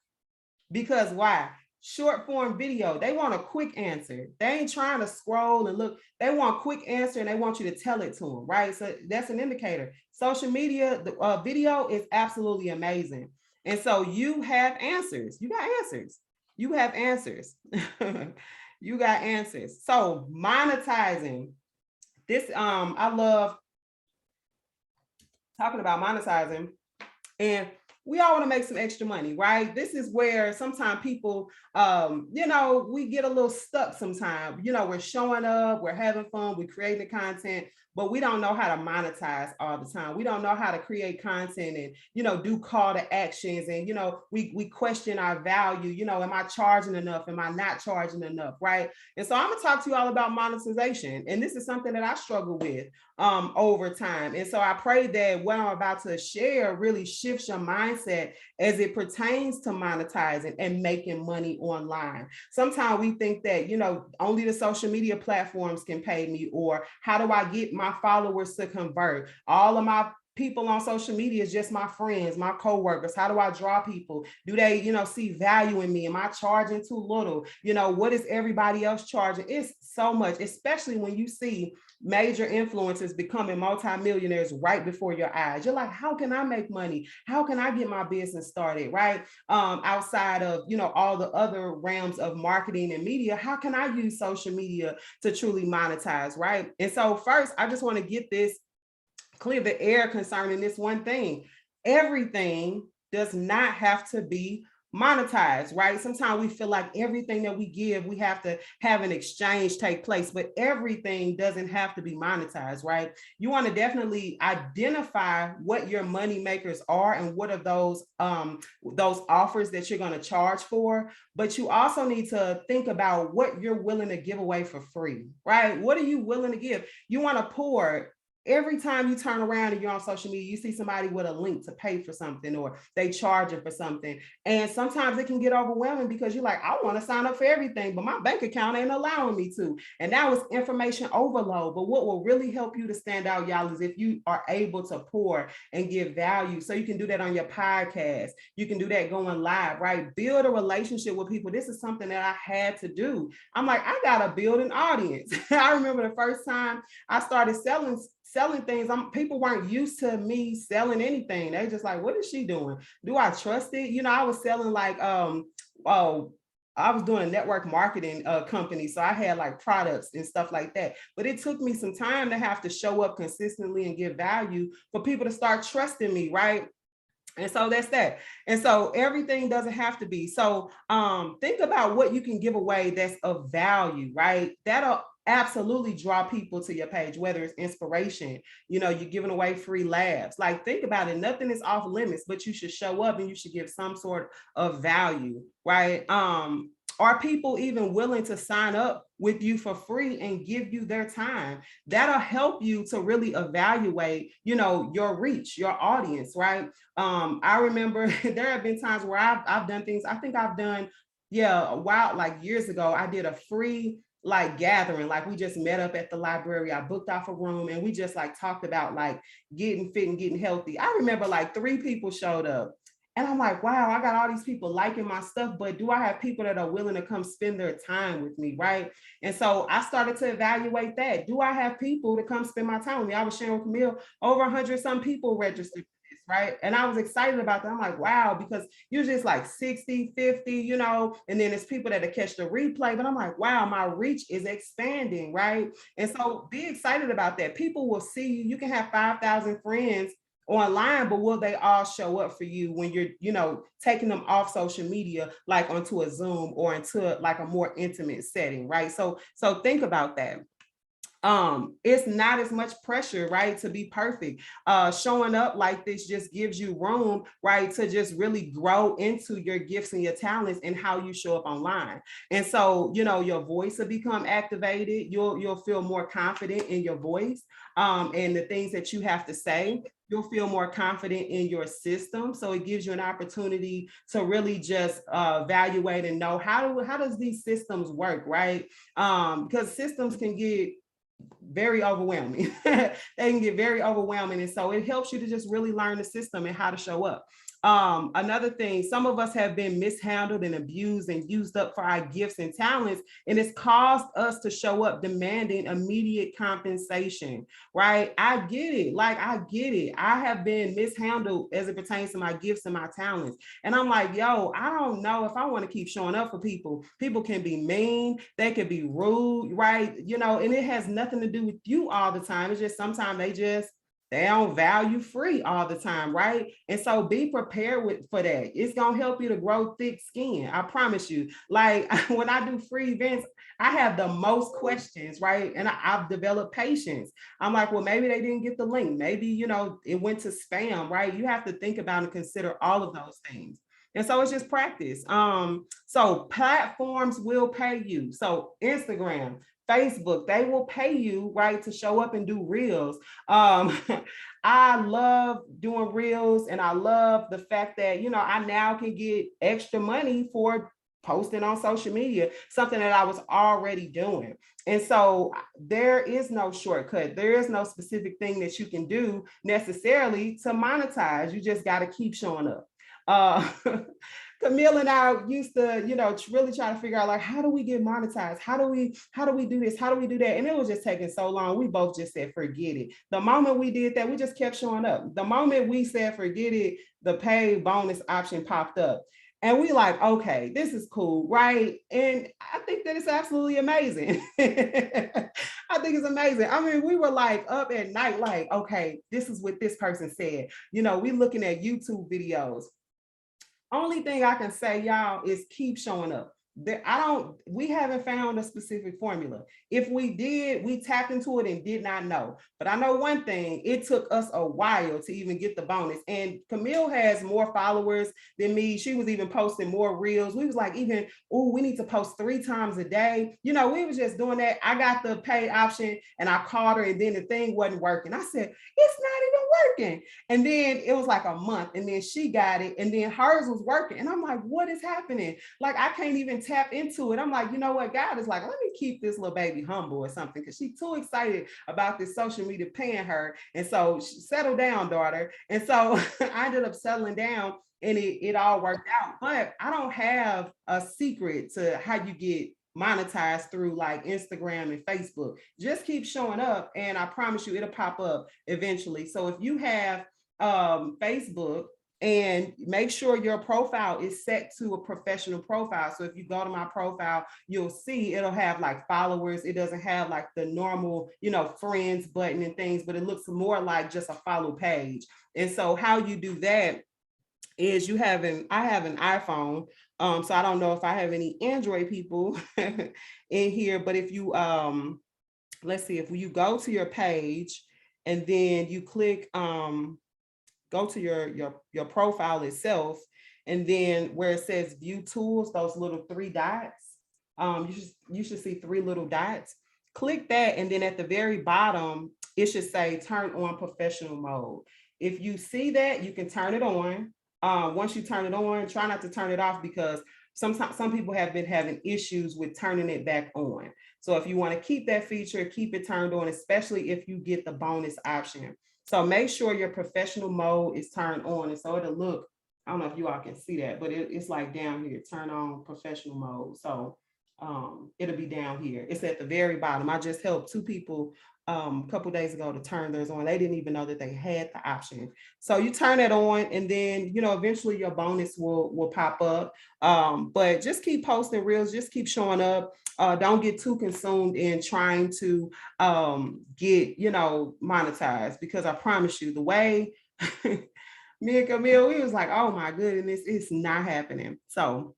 Because why? Short form video. They want a quick answer. They ain't trying to scroll and look. They want quick answer and they want you to tell it to them, right? So that's an indicator. Social media, the video is absolutely amazing. And so you have answers. You got answers. You have answers. You got answers. So monetizing this, I love talking about monetizing, and we all want to make some extra money, right? This is where sometimes people, we get a little stuck sometimes. We're showing up, we're having fun, we're creating the content, but we don't know how to monetize all the time. We don't know how to create content and, do call to actions. And, we question our value. Am I charging enough? Am I not charging enough? Right. And so I'm going to talk to you all about monetization. And this is something that I struggle with over time. And so I pray that what I'm about to share really shifts your mindset as it pertains to monetizing and making money online. Sometimes we think that, only the social media platforms can pay me, or how do I get my followers to convert? All of my people on social media is just my friends, my coworkers. How do I draw people? Do they, see value in me? Am I charging too little? What is everybody else charging? It's so much, especially when you see major influencers becoming multimillionaires right before your eyes. You're like, how can I make money? How can I get my business started? Right. Outside of, all the other realms of marketing and media, how can I use social media to truly monetize? Right. And so first, I just want to get this clear the air concerning this one thing. Everything does not have to be monetized, right? Sometimes we feel like everything that we give, we have to have an exchange take place, but everything doesn't have to be monetized, right? You want to definitely identify what your money makers are and what are those offers that you're going to charge for, but you also need to think about what you're willing to give away for free, right? What are you willing to give? You want to pour. Every time you turn around and you're on social media, you see somebody with a link to pay for something, or they charge it for something. And sometimes it can get overwhelming because you're like, I want to sign up for everything, but my bank account ain't allowing me to. And that was information overload. But what will really help you to stand out, y'all, is if you are able to pour and give value. So you can do that on your podcast. You can do that going live, right? Build a relationship with people. This is something that I had to do. I'm like, I got to build an audience. I remember the first time I started selling things, people weren't used to me selling anything. They just like, what is she doing? Do I trust it? I was selling like, I was doing a network marketing company. So I had like products and stuff like that. But it took me some time to have to show up consistently and give value for people to start trusting me, right? And so that's that. And so everything doesn't have to be. So think about what you can give away that's of value, right? That'll absolutely draw people to your page, whether it's inspiration, you're giving away free labs. Like, think about it. Nothing is off limits, but you should show up and you should give some sort of value, right? Are people even willing to sign up with you for free and give you their time? That'll help you to really evaluate, your reach, your audience, right? I remember there have been times where I've done things. I think I've done, a while, like years ago, I did a free like gathering. Like, we just met up at the library. I booked off a room and we just like talked about like getting fit and getting healthy. I remember like 3 people showed up. And I'm like, wow, I got all these people liking my stuff, but do I have people that are willing to come spend their time with me, right? And so I started to evaluate that. Do I have people to come spend my time with me? I was sharing with Camille, over 100 some people registered, right? And I was excited about that. I'm like, wow, because usually it's like 60, 50, and then it's people that catch the replay. But I'm like, wow, my reach is expanding, right? And so be excited about that. People will see you. You can have 5,000 friends online, but will they all show up for you when you're, taking them off social media, like onto a Zoom or into like a more intimate setting, right? So think about that. It's not as much pressure, right, to be perfect. Showing up like this just gives you room, right, to just really grow into your gifts and your talents and how you show up online. And so, your voice will become activated. You'll feel more confident in your voice, and the things that you have to say. You'll feel more confident in your system. So it gives you an opportunity to really just evaluate and know how does these systems work, right? Because systems can get very overwhelming. They can get very overwhelming. And so it helps you to just really learn the system and how to show up. Another thing, some of us have been mishandled and abused and used up for our gifts and talents, and it's caused us to show up demanding immediate compensation, right? I get it. Like, I get it. I have been mishandled as it pertains to my gifts and my talents. And I'm like, yo, I don't know if I want to keep showing up for people. People can be mean, they can be rude, right? You know, and it has nothing to do with you all the time. It's just sometimes they don't value free all the time, right? And so be prepared for that. It's gonna help you to grow thick skin. I promise you. Like when I do free events, I have the most questions, right? And I've developed patience. I'm like, well, maybe they didn't get the link. Maybe, you know, it went to spam, right? You have to think about and consider all of those things. And so it's just practice. So platforms will pay you. So Instagram, Facebook, they will pay you, right, to show up and do reels. Um, I love doing reels, and I love the fact that, you know, I now can get extra money for posting on social media, something that I was already doing. And so there is no shortcut. There is no specific thing that you can do necessarily to monetize. You just got to keep showing up. Uh, Camille and I used to, you know, really try to figure out like, how do we get monetized? How do we do this? How do we do that? And it was just taking so long. We both just said, forget it. The moment we did that, we just kept showing up. The moment we said, forget it, the pay bonus option popped up. And we like, okay, this is cool, right? And I think that it's absolutely amazing. I think it's amazing. I mean, we were like up at night, like, okay, this is what this person said. You know, we looking at YouTube videos. Only thing I can say, y'all, is keep showing up. We haven't found a specific formula. If we did, we tapped into it and did not know. But I know one thing, it took us a while to even get the bonus. And Camille has more followers than me. She was even posting more reels. We was like, even, oh, we need to post 3 times a day. You know, we was just doing that. I got the paid option and I called her, and then the thing wasn't working. I said, it's not even working. And then it was like a month, and then she got it, and then hers was working. And I'm like, what is happening? Like, I can't even tap into it. I'm like, you know what? God is like, let me keep this little baby humble or something, because she's too excited about this social media paying her. And so settle down, daughter. And so I ended up settling down, and it all worked out. But I don't have a secret to how you get monetized through like Instagram and Facebook. Just keep showing up, and I promise you it'll pop up eventually. So if you have Facebook, and make sure your profile is set to a professional profile. So if you go to my profile, you'll see it'll have like followers. It doesn't have like the normal, you know, friends button and things, but it looks more like just a follow page. And so how you do that is I have an iPhone. So I don't know if I have any Android people in here, but if you let's see, if you go to your page and then you click go to your profile itself, and then where it says view tools, those little 3 dots, you should see 3 little dots. Click that, and then at the very bottom it should say turn on professional mode. If you see that, you can turn it on. Once you turn it on, try not to turn it off, because sometimes some people have been having issues with turning it back on. So if you want to keep that feature, keep it turned on, especially if you get the bonus option. So make sure your professional mode is turned on. And so it'll look, I don't know if you all can see that, but it's like down here, turn on professional mode. So it'll be down here. It's at the very bottom. I just helped 2 people a couple days ago to turn theirs on. They didn't even know that they had the option. So you turn it on, and then, you know, eventually your bonus will pop up. But just keep posting reels, just keep showing up. Don't get too consumed in trying to get, you know, monetized, because I promise you, the way me and Camille, we was like, oh my goodness, it's not happening. So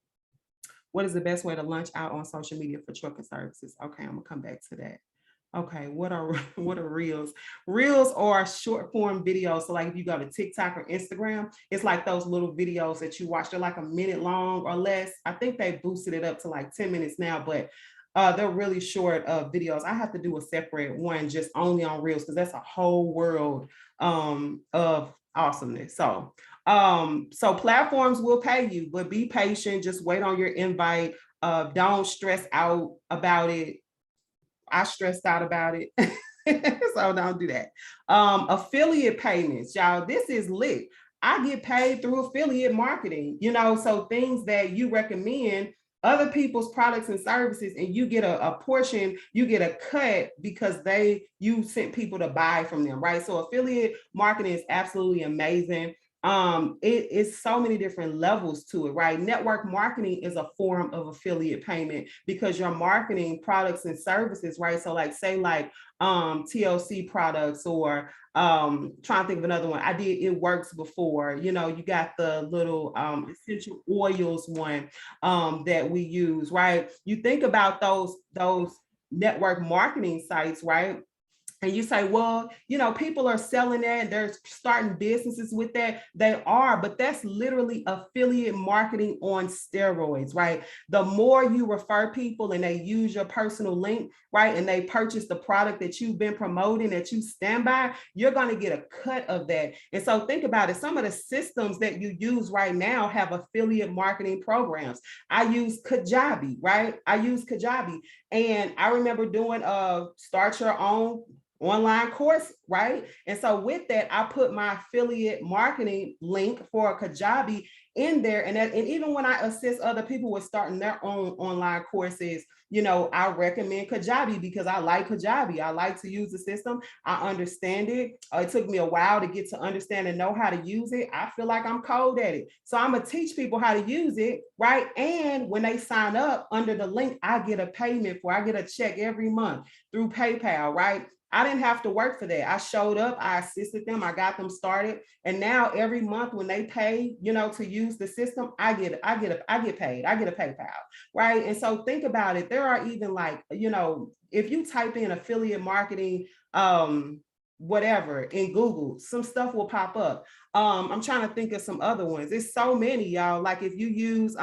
what is the best way to launch out on social media for trucking services? Okay, I'm gonna come back to that. Okay, what are what are reels? Reels are short form videos. So like if you go to TikTok or Instagram, it's like those little videos that you watch. They're like a minute long or less. I think they boosted it up to like 10 minutes now, but they're really short videos. I have to do a separate one just only on reels, because that's a whole world of awesomeness. So platforms will pay you, but be patient. Just wait on your invite. Don't stress out about it. I stressed out about it. So don't do that. Affiliate payments, y'all. This is lit. I get paid through affiliate marketing, so things that you recommend other people's products and services, and you get a portion, you get a cut because you sent people to buy from them, right? So affiliate marketing is absolutely amazing. It is so many different levels to it, right? Network marketing is a form of affiliate payment because you're marketing products and services, right? So like say like TLC products, or trying to think of another one. I did It Works before. You got the little essential oils one that we use, right? You think about those network marketing sites, right? And you say, well, people are selling that, they're starting businesses with that. They are, but that's literally affiliate marketing on steroids, right? The more you refer people and they use your personal link, right, and they purchase the product that you've been promoting, that you stand by, you're going to get a cut of that. And so think about it. Some of the systems that you use right now have affiliate marketing programs. I use Kajabi, right? I use Kajabi. And I remember doing a start your own online course, right? And so with that, I put my affiliate marketing link for Kajabi in there. And even when I assist other people with starting their own online courses, I recommend Kajabi because I like Kajabi. I like to use the system. I understand it. It took me a while to get to understand and know how to use it. I feel like I'm cold at it. So I'm going to teach people how to use it, right? And when they sign up under the link, I get a payment I get a check every month through PayPal, right? I didn't have to work for that. I showed up, I assisted them, I got them started. And now every month when they pay, to use the system, I get paid. I get a PayPal, right? And so think about it. There are even like, if you type in affiliate marketing, whatever in Google, some stuff will pop up. I'm trying to think of some other ones. There's so many, y'all. Like if you use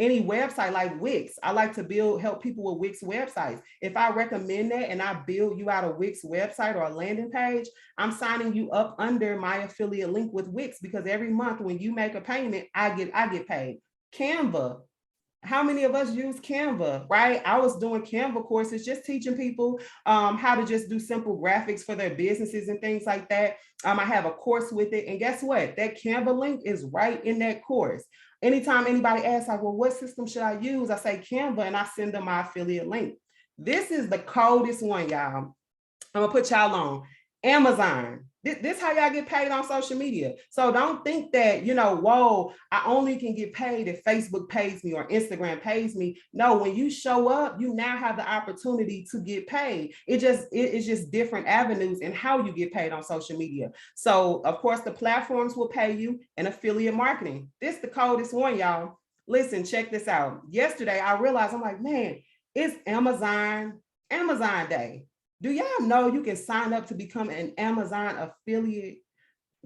any website like Wix. I like to help people with Wix websites. If I recommend that and I build you out a Wix website or a landing page, I'm signing you up under my affiliate link with Wix because every month when you make a payment, I get paid. Canva. How many of us use Canva, right? I was doing Canva courses, just teaching people how to just do simple graphics for their businesses and things like that. I have a course with it. And guess what? That Canva link is right in that course. Anytime anybody asks, like, well, what system should I use? I say Canva and I send them my affiliate link. This is the coldest one, y'all. I'm gonna put y'all on Amazon. This how y'all get paid on social media. So don't think that, whoa, I only can get paid if Facebook pays me or Instagram pays me. No, when you show up, you now have the opportunity to get paid. It's just different avenues in how you get paid on social media. So of course the platforms will pay you, and affiliate marketing. This the coldest one, y'all. Listen, check this out. Yesterday I realized, I'm like, man, it's Amazon Day. Do y'all know you can sign up to become an Amazon affiliate?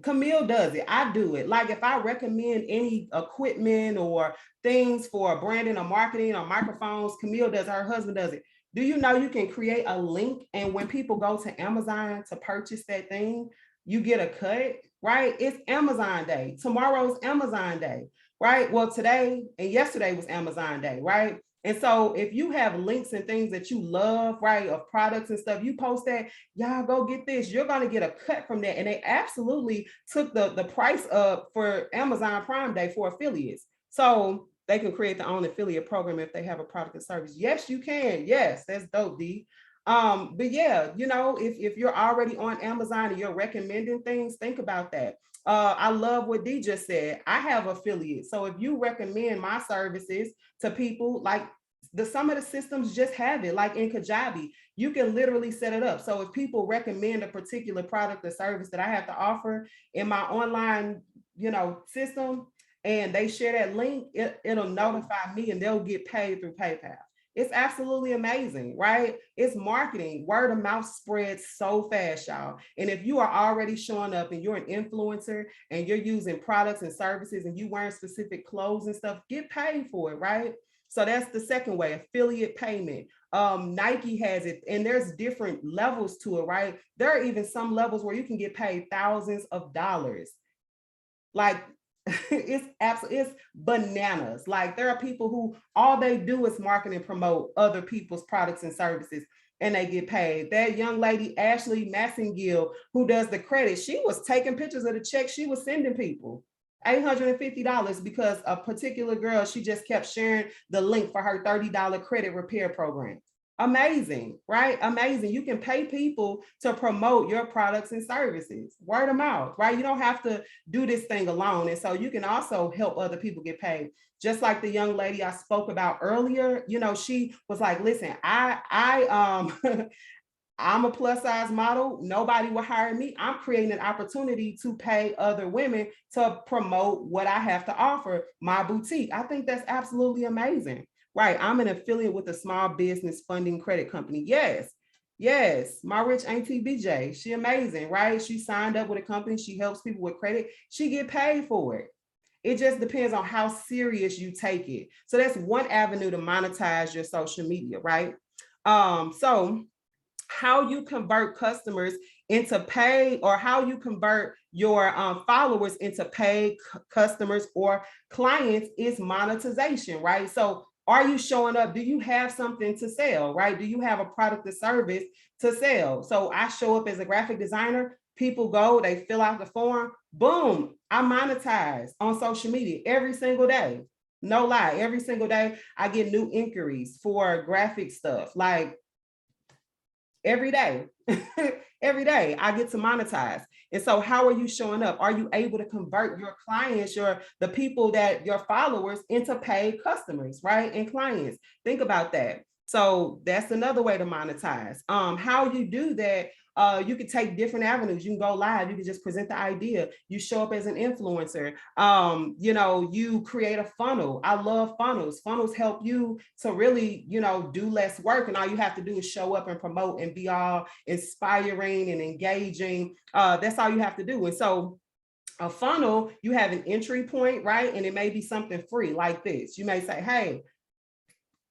Camille does it. I do it. Like if I recommend any equipment or things for branding or marketing or microphones, Camille does. Her husband does it. Do you know you can create a link, and when people go to Amazon to purchase that thing, you get a cut, right? It's Amazon Day. Tomorrow's Amazon Day, right? Well, today and yesterday was Amazon Day, right? And so if you have links and things that you love, right, of products and stuff, you post that, y'all go get this, you're going to get a cut from that. And they absolutely took the price up for Amazon Prime Day for affiliates. So they can create their own affiliate program if they have a product or service. Yes, you can. Yes, that's dope, D. But yeah, if you're already on Amazon and you're recommending things, think about that. I love what D just said. I have affiliates. So if you recommend my services to people, like some of the systems just have it, like in Kajabi, you can literally set it up. So if people recommend a particular product or service that I have to offer in my online, system, and they share that link, it'll notify me and they'll get paid through PayPal. It's absolutely amazing, right? It's marketing. Word of mouth spreads so fast, y'all. And if you are already showing up and you're an influencer and you're using products and services and you wearing specific clothes and stuff, get paid for it, right? So that's the second way, affiliate payment. Nike has it, and there's different levels to it, right? There are even some levels where you can get paid thousands of dollars. Like it's bananas. Like there are people who all they do is market and promote other people's products and services. and they get paid. That young lady, Ashley Massengill, who does the credit, she was taking pictures of the check she was sending people. $850 because a particular girl, she just kept sharing the link for her $30 credit repair program. Amazing, right? Amazing. You can pay people to promote your products and services, word of mouth, right? You don't have to do this thing alone. And so you can also help other people get paid. Just like the young lady I spoke about earlier, she was like, listen, I'm a plus size model. Nobody will hire me. I'm creating an opportunity to pay other women to promote what I have to offer, my boutique. I think that's absolutely amazing. Right. I'm an affiliate with a small business funding credit company. Yes. Yes. My rich auntie BJ. She amazing, right? She signed up with a company. She helps people with credit. She get paid for it. It just depends on how serious you take it. So that's one avenue to monetize your social media, right? So how you convert customers into pay, or how you convert your followers into paid customers or clients, is monetization, right? So are you showing up? Do you have something to sell, right? Do you have a product or service to sell? So I show up as a graphic designer. People go, they fill out the form, boom, I monetize on social media every single day. No lie, every single day I get new inquiries for graphic stuff. Like every day. Every day I get to monetize. And so how are you showing up? Are you able to convert your clients, the people that your followers, into paid customers, right? And clients. Think about that. So that's another way to monetize. How you do that, you could take different avenues. You can go live. You can just present the idea. You show up as an influencer. You create a funnel. I love funnels. Funnels help you to really, do less work. And all you have to do is show up and promote and be all inspiring and engaging. That's all you have to do. And so a funnel, you have an entry point, right? And it may be something free like this. You may say, hey,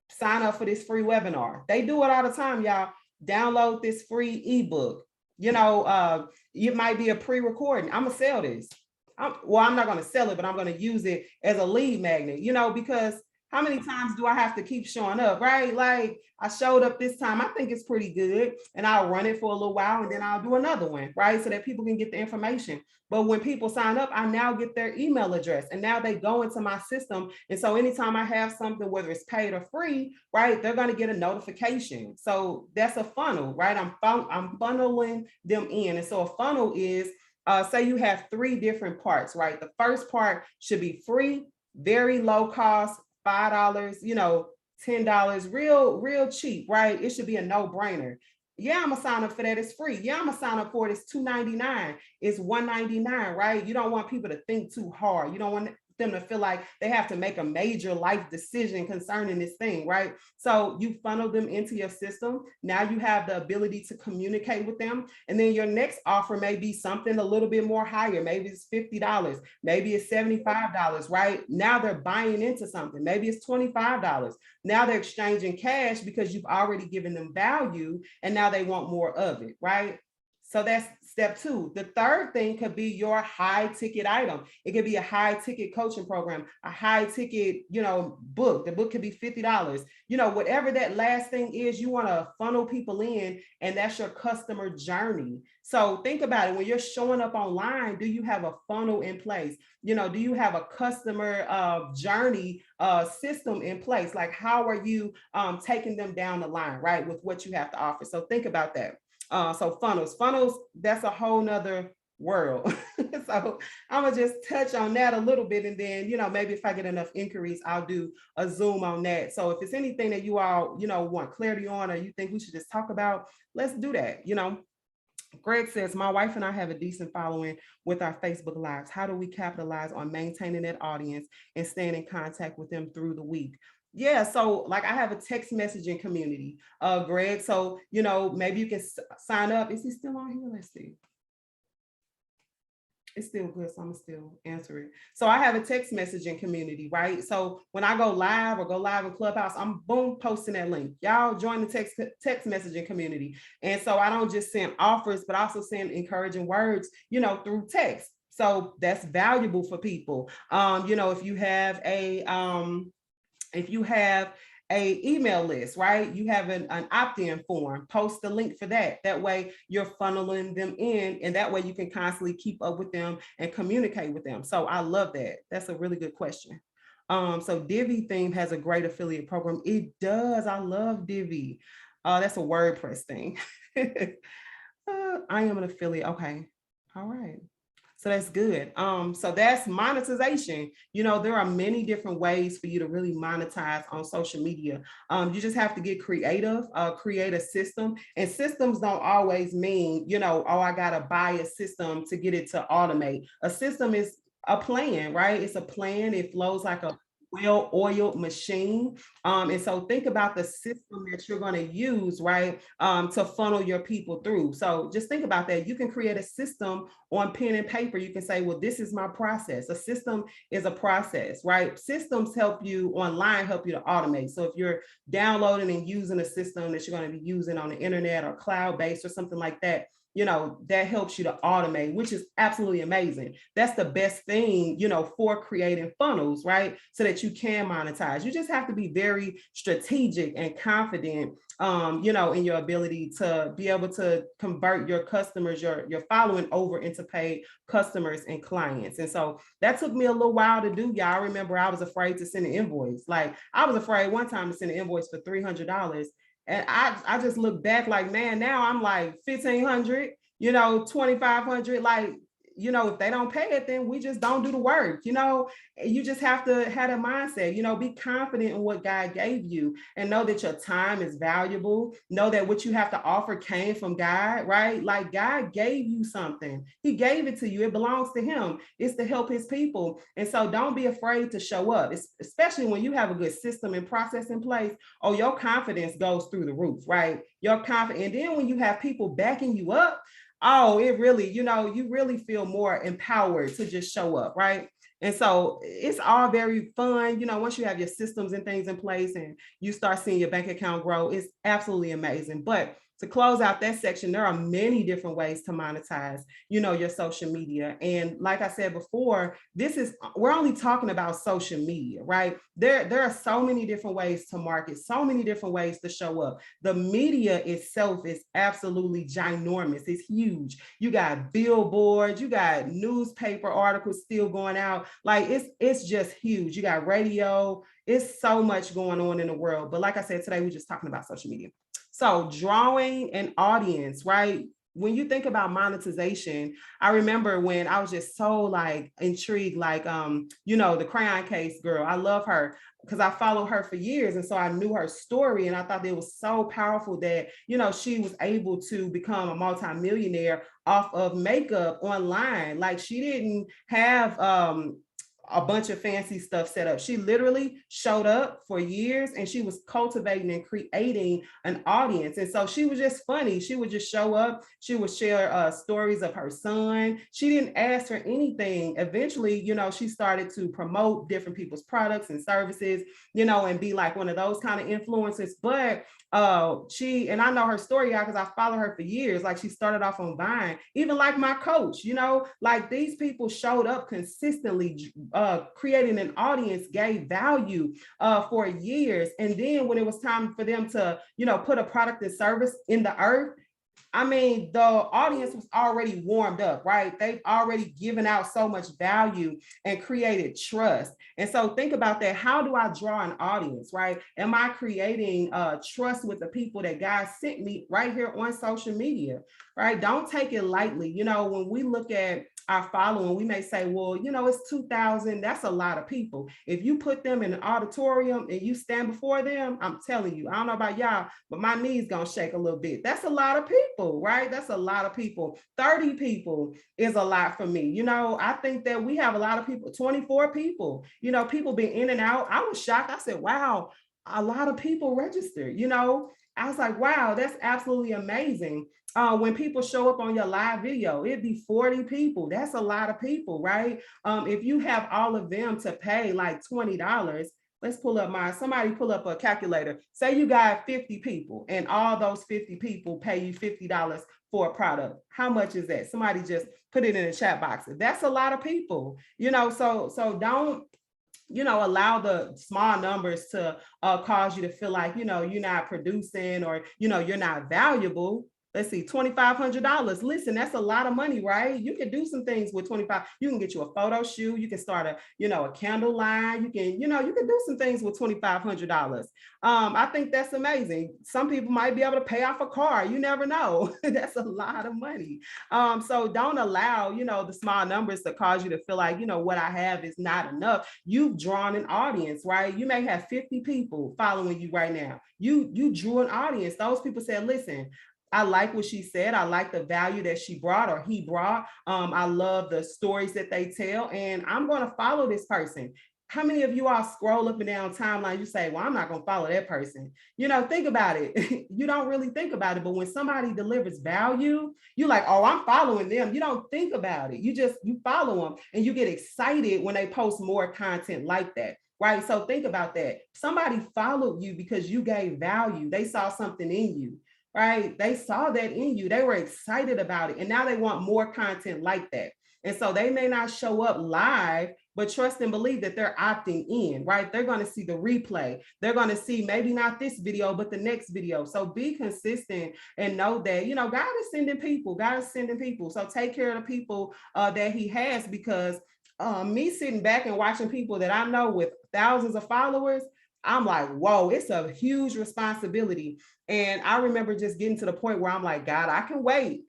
sign up for this free webinar. They do it all the time, y'all. Download this free ebook. It might be a pre-recording. I'm gonna sell this. I'm not gonna sell it, but I'm gonna use it as a lead magnet, because how many times do I have to keep showing up, right? Like I showed up this time, I think it's pretty good, and I'll run it for a little while and then I'll do another one, right? So that people can get the information. But when people sign up, I now get their email address and now they go into my system. And so anytime I have something, whether it's paid or free, right, they're going to get a notification. So that's a funnel, right? I'm funneling them in. And so a funnel is, say you have 3 different parts, right? The first part should be free, very low cost, $5, $10, real cheap, right? It should be a no-brainer. Yeah, I'm gonna sign up for that. It's free. Yeah, I'm gonna sign up for it. It's $2.99. It's $1.99, right? You don't want people to think too hard. You don't want them to feel like they have to make a major life decision concerning this thing, right? So you funnel them into your system. Now you have the ability to communicate with them. And then your next offer may be something a little bit more higher. Maybe it's $50, maybe it's $75, right? Now they're buying into something. Maybe it's $25. Now they're exchanging cash because you've already given them value and now they want more of it, right? So that's step 2. The third thing could be your high ticket item. It could be a high ticket coaching program, a high ticket, book. The book could be $50. Whatever that last thing is, you want to funnel people in, and that's your customer journey. So think about it. When you're showing up online, do you have a funnel in place? Do you have a customer journey system in place? Like, how are you taking them down the line, right, with what you have to offer? So think about that. So funnels, that's a whole nother world. So I'm gonna just touch on that a little bit, and then, maybe if I get enough inquiries, I'll do a Zoom on that. So if it's anything that you all, want clarity on, or you think we should just talk about, let's do that. Greg says, my wife and I have a decent following with our Facebook Lives. How do we capitalize on maintaining that audience and staying in contact with them through the week? Yeah, so like I have a text messaging community, Greg. So, maybe you can sign up. Is he still on here? Let's see. It's still good, so I'm gonna still answer it. So I have a text messaging community, right? So when I go live or go live in Clubhouse, I'm boom posting that link. Y'all join the text messaging community. And so I don't just send offers, but also send encouraging words, through text. So that's valuable for people. If you have a email list, right? You have an opt-in form, post the link for that. That way you're funneling them in, and that way you can constantly keep up with them and communicate with them. So I love that. That's a really good question. So Divi theme has a great affiliate program. It does. I love Divi. That's a WordPress thing. I am an affiliate. Okay. All right. So that's good. So that's monetization. You know, there are many different ways for you to really monetize on social media. You just have to get creative, create a system. And systems don't always mean, you know, oh, I gotta buy a system to get it to automate. A system is a plan, right? It's a plan. It flows like a well-oiled machine. And so think about the system that you're going to use, right, to funnel your people through. So just think about that. You can create a system on pen and paper. You can say, well, this is my process. A system is a process, right? Systems help you online, help you to automate. So if you're downloading and using a system that you're going to be using on the internet or cloud-based or something like that, you know, that helps you to automate, which is absolutely amazing. That's the best thing, you know, for creating funnels, right? So that you can monetize. You just have to be very strategic and confident, you know, in your ability to be able to convert your customers, your following over into paid customers and clients. And so that took me a little while to do, y'all. I remember I was afraid to send an invoice. Like I was afraid one time to send an invoice for $300. And I just look back like, man, now I'm like 1,500, you know, 2,500. Like, you know, if they don't pay it, then we just don't do the work. You know, you just have to have a mindset, you know, be confident in what God gave you and know that your time is valuable. Know that what you have to offer came from God, right? Like God gave you something. He gave it to you. It belongs to him. It's to help his people. And so don't be afraid to show up, especially when you have a good system and process in place. Oh, your confidence goes through the roof, right? Your confidence. And then when you have people backing you up, oh, it really, you know, you really feel more empowered to just show up, right? And so it's all very fun. You know, once you have your systems and things in place and you start seeing your bank account grow, it's absolutely amazing. But to close out that section, there are many different ways to monetize, you know, your social media. And like I said before, we're only talking about social media, right? There are so many different ways to market, so many different ways to show up. The media itself is absolutely ginormous. It's huge. You got billboards, you got newspaper articles still going out. Like it's just huge. You got radio. It's so much going on in the world. But like I said, today we're just talking about social media. So drawing an audience, right? When you think about monetization, I remember when I was just so like intrigued, like you know, the crayon case girl. I love her because I followed her for years. And so I knew her story. And I thought it was so powerful that, you know, she was able to become a multimillionaire off of makeup online. Like she didn't have a bunch of fancy stuff set up. She literally showed up for years and she was cultivating and creating an audience. And so she was just funny. She would just show up. She would share stories of her son. She didn't ask for anything. Eventually, you know, she started to promote different people's products and services, you know, and be like one of those kind of influencers. But and I know her story out because I followed her for years. Like she started off on Vine, even like my coach, you know, like these people showed up consistently, creating an audience, gave value for years. And then when it was time for them to, you know, put a product and service in the earth, I mean, the audience was already warmed up, right? They've already given out so much value and created trust. And so think about that. How do I draw an audience, right? Am I creating trust with the people that God sent me right here on social media, right? Don't take it lightly. You know, when we look at our following, we may say, well, you know, it's 2,000. That's a lot of people. If you put them in an auditorium and you stand before them, I'm telling you, I don't know about y'all, but my knees gonna shake a little bit. That's a lot of people, right? That's a lot of people. 30 people is a lot for me. You know, I think that we have a lot of people, 24 people, you know, people been in and out. I was shocked. I said, wow, a lot of people registered, you know. I was like, wow, that's absolutely amazing. When people show up on your live video, it'd be 40 people. That's a lot of people, right? If you have all of them to pay like $20, let's somebody pull up a calculator. Say you got 50 people and all those 50 people pay you $50 for a product. How much is that? Somebody just put it in the chat box. That's a lot of people, you know, so don't allow the small numbers to cause you to feel like, you're not producing, or, you're not valuable. Let's see, $2,500. Listen, that's a lot of money, right? You can do some things with 25. You can get you a photo shoot. You can start a candle line. You can do some things with $2,500. I think that's amazing. Some people might be able to pay off a car. You never know. That's a lot of money. So don't allow, the small numbers to cause you to feel like, what I have is not enough. You've drawn an audience, right? You may have 50 people following you right now. You drew an audience. Those people said, listen, I like what she said. I like the value that she brought or he brought. I love the stories that they tell, and I'm going to follow this person. How many of you all scroll up and down timeline? You say, well, I'm not going to follow that person. Think about it. You don't really think about it. But when somebody delivers value, you're like, oh, I'm following them. You don't think about it. You follow them, and you get excited when they post more content like that. Right. So think about that. Somebody followed you because you gave value. They saw something in you. Right. They saw that in you. They were excited about it. And now they want more content like that. And so they may not show up live, but trust and believe that they're opting in, right? They're going to see the replay. They're going to see maybe not this video, but the next video. So be consistent and know that, God is sending people. God is sending people. So take care of the people that he has, because me sitting back and watching people that I know with thousands of followers, I'm like, whoa, it's a huge responsibility. And I remember just getting to the point where I'm like, God, I can wait.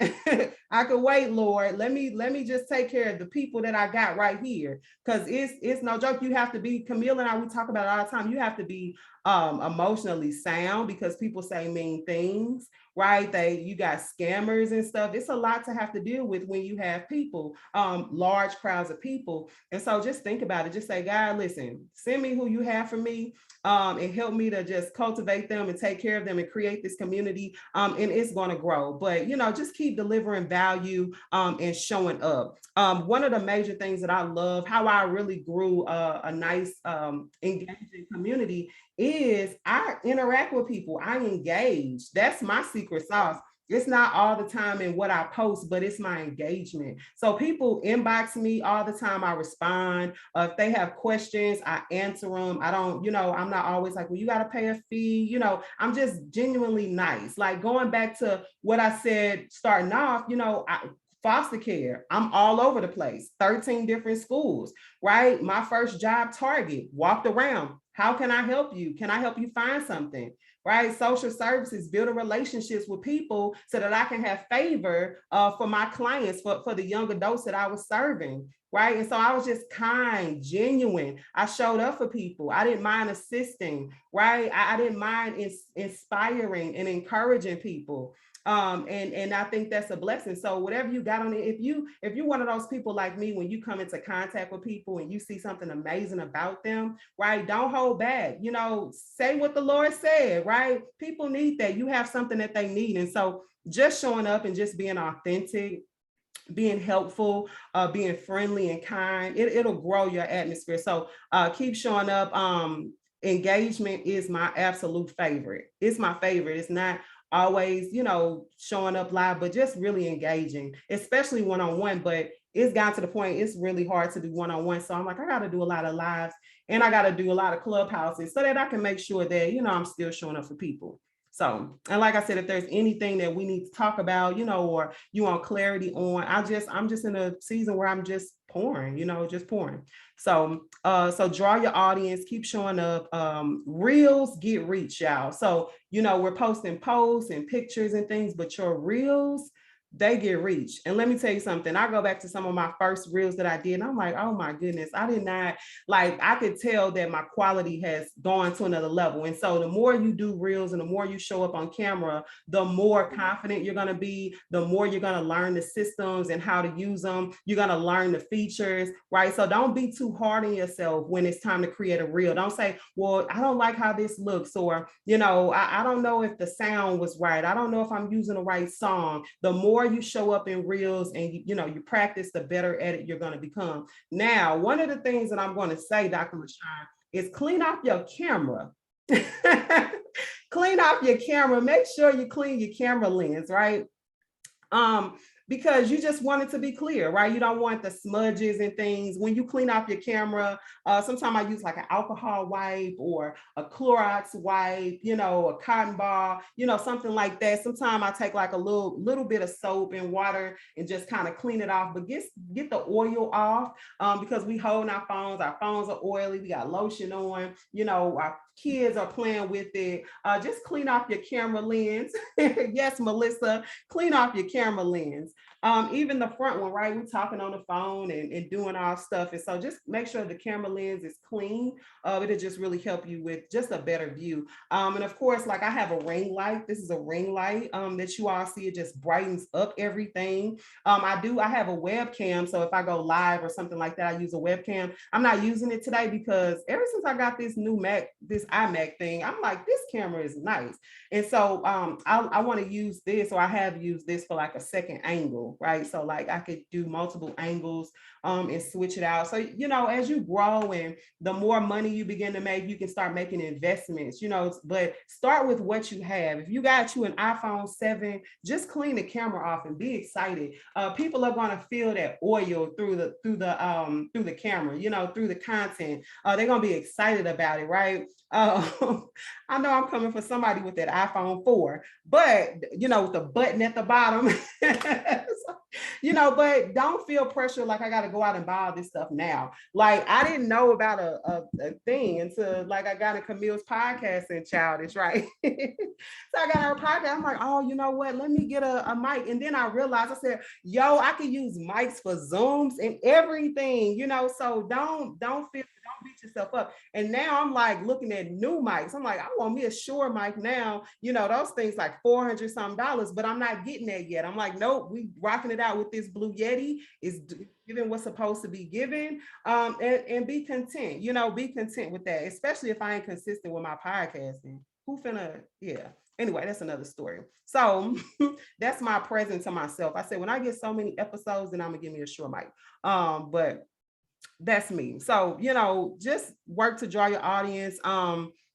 I can wait, Lord. Let me just take care of the people that I got right here. Because it's no joke. You have to be, Camille and I, we talk about it all the time. You have to be emotionally sound, because people say mean things, right? You got scammers and stuff. It's a lot to have to deal with when you have people, large crowds of people. And so just think about it. Just say, God, listen, send me who you have for me, and help me to just cultivate them and take care of them and create this community. And it's going to grow. But, just keep delivering value and showing up. One of the major things that I love, how I really grew a nice engaging community, is I interact with people. I engage. That's my secret sauce. It's not all the time in what I post, but it's my engagement. So people inbox me all the time. I respond. If they have questions, I answer them. I don't, I'm not always like, well, you got to pay a fee. I'm just genuinely nice. Like going back to what I said, starting off, foster care, I'm all over the place, 13 different schools, right? My first job, Target, walked around. How can I help you? Can I help you find something? Right? Social services, building relationships with people so that I can have favor for my clients, for the young adults that I was serving. Right. And so I was just kind, genuine. I showed up for people. I didn't mind assisting. Right. I didn't mind inspiring and encouraging people. And I think that's a blessing. So whatever you got on it, if you're one of those people like me, when you come into contact with people and you see something amazing about them, right, don't hold back. Say what the Lord said, right? People need that. You have something that they need. And so just showing up and just being authentic, being helpful, being friendly and kind, it'll grow your atmosphere. So keep showing up. Engagement is my absolute favorite. It's my favorite. It's not always, showing up live, but just really engaging, especially one-on-one. But it's gotten to the point it's really hard to do one-on-one. So I'm like, I got to do a lot of lives, and I got to do a lot of clubhouses so that I can make sure that, I'm still showing up for people. So, and like I said, if there's anything that we need to talk about, or you want clarity on, I'm just in a season where I'm just pouring, just pouring. So, so draw your audience, keep showing up. Reels get reach, y'all. So, we're posting posts and pictures and things, but your reels, they get reach. And let me tell you something. I go back to some of my first reels that I did, and I'm like, oh my goodness, I did not, like, I could tell that my quality has gone to another level. And so the more you do reels and the more you show up on camera, the more confident you're going to be, the more you're going to learn the systems and how to use them. You're going to learn the features, right? So don't be too hard on yourself when it's time to create a reel. Don't say, well, I don't like how this looks, or, I don't know if the sound was right. I don't know if I'm using the right song. The more you show up in reels and you practice, the better at it you're going to become. Now, one of the things that I'm going to say, Dr. LaShawn, is clean off your camera. Clean off your camera. Make sure you clean your camera lens, right? because you just want it to be clear, right? You don't want the smudges and things. When you clean off your camera, sometimes I use like an alcohol wipe or a Clorox wipe, a cotton ball, something like that. Sometimes I take like a little bit of soap and water and just kind of clean it off, but get the oil off, because we hold our phones are oily, we got lotion on, our kids are playing with it. Just clean off your camera lens. Yes, Melissa, clean off your camera lens. Even the front one, right? We're talking on the phone and doing our stuff. And so just make sure the camera lens is clean. It'll just really help you with just a better view. And of course, like I have a ring light. This is a ring light that you all see. It just brightens up everything. I have a webcam. So if I go live or something like that, I use a webcam. I'm not using it today because ever since I got this new Mac, this iMac thing, I'm like, this camera is nice. And so I want to use this, or I have used this for like a second angle, right? So like I could do multiple angles and switch it out. So, as you grow and the more money you begin to make, you can start making investments, but start with what you have. If you got you an iPhone 7, just clean the camera off and be excited. People are going to feel that oil through the camera, through the content. They're going to be excited about it, right? I know I'm coming for somebody with that iPhone 4, but with the button at the bottom, but don't feel pressure like I got to go out and buy all this stuff now. Like I didn't know about a thing until like I got in Camille's podcast and Childish, right? So I got her podcast. I'm like, oh, you know what? Let me get a mic. And then I realized, I said, yo, I can use mics for Zooms and everything, so don't beat yourself up. And now I'm like looking at new mics. I'm like, I want me a Shure mic now. Those things like $400 some, but I'm not getting that yet. I'm like, nope, we rocking it out with this Blue Yeti. Is giving what's supposed to be given, and be content. Be content with that, especially if I ain't consistent with my podcasting. Who finna, yeah. Anyway, that's another story. So that's my present to myself. I said, when I get so many episodes, then I'm gonna give me a Shure mic. But that's me. So, just work to draw your audience.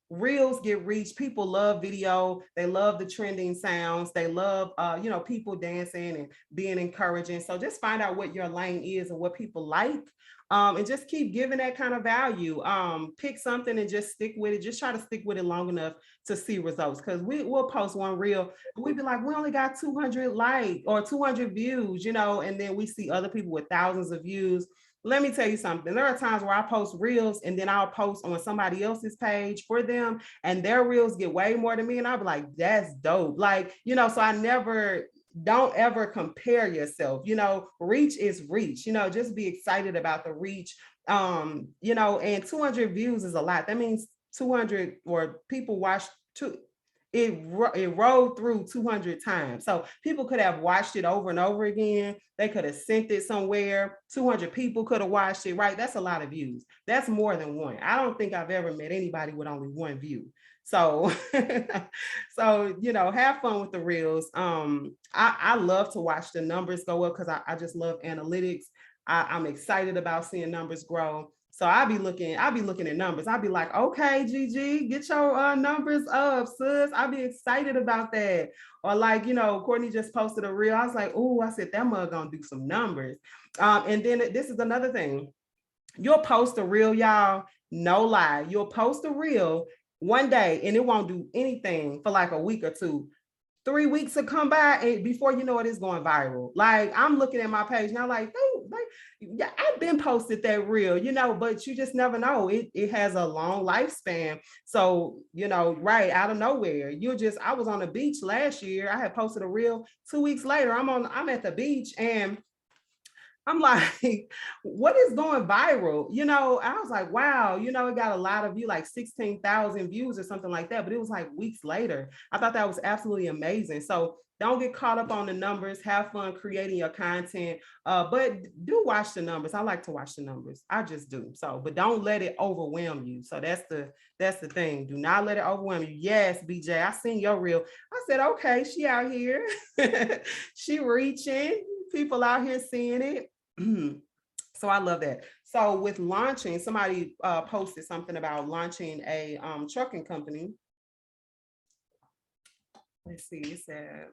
Reels get reached. People love video. They love the trending sounds. They love, people dancing and being encouraging. So just find out what your lane is and what people like. And just keep giving that kind of value. Pick something and just stick with it. Just try to stick with it long enough to see results. Because we'll post one reel, we'd be like, we only got 200 likes or 200 views, and then we see other people with thousands of views. Let me tell you something. There are times where I post reels and then I'll post on somebody else's page for them and their reels get way more than me. And I'll be like, that's dope. Like, so don't ever compare yourself. Reach is reach. Just be excited about the reach. And 200 views is a lot. That means 200 or people watched it rolled through 200 times. So people could have watched it over and over again. They could have sent it somewhere. 200 people could have watched it, right? That's a lot of views. That's more than one. I don't think I've ever met anybody with only one view. So, have fun with the reels. I love to watch the numbers go up because I just love analytics. I'm excited about seeing numbers grow. So I'll be looking at numbers. I'll be like, okay, Gigi, get your numbers up, sis. I'll be excited about that. Or like, Courtney just posted a reel. I was like, oh, I said that mug gonna do some numbers. And then this is another thing. You'll post a reel, y'all. No lie. You'll post a reel one day and it won't do anything for like a week or two. 3 weeks to come by and before you know it, it's going viral. Like I'm looking at my page now, like, yeah, I've been posted that reel, but you just never know. It has a long lifespan. So, right out of nowhere, I was on the beach last year. I had posted a reel. 2 weeks later, I'm at the beach and I'm like, what is going viral? I was like, wow, it got a lot of views, like 16,000 views or something like that. But it was like weeks later. I thought that was absolutely amazing. So don't get caught up on the numbers. Have fun creating your content. But do watch the numbers. I like to watch the numbers. I just do. So, but don't let it overwhelm you. So that's the thing. Do not let it overwhelm you. Yes, BJ, I seen your reel. I said, okay, she out here. She reaching. People out here seeing it. So I love that. So with launching, somebody posted something about launching a trucking company. Let's see, it said,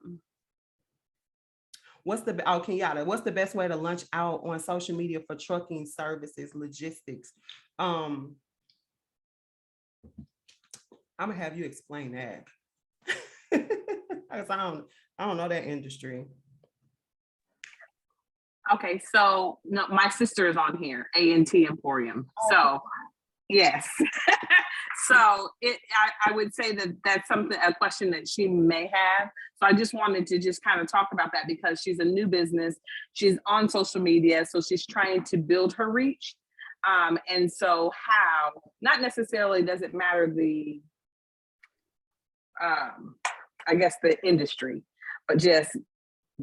Kenyatta, what's the best way to launch out on social media for trucking services, logistics? Um, I'm gonna have you explain that. Because I don't know that industry. Okay, so no, my sister is on here, A&T Emporium. So yes. So I would say that that's a question that she may have. So I just wanted to just kind of talk about that because she's a new business. She's on social media, so she's trying to build her reach. And so how, not necessarily does it matter um, I guess the industry, but just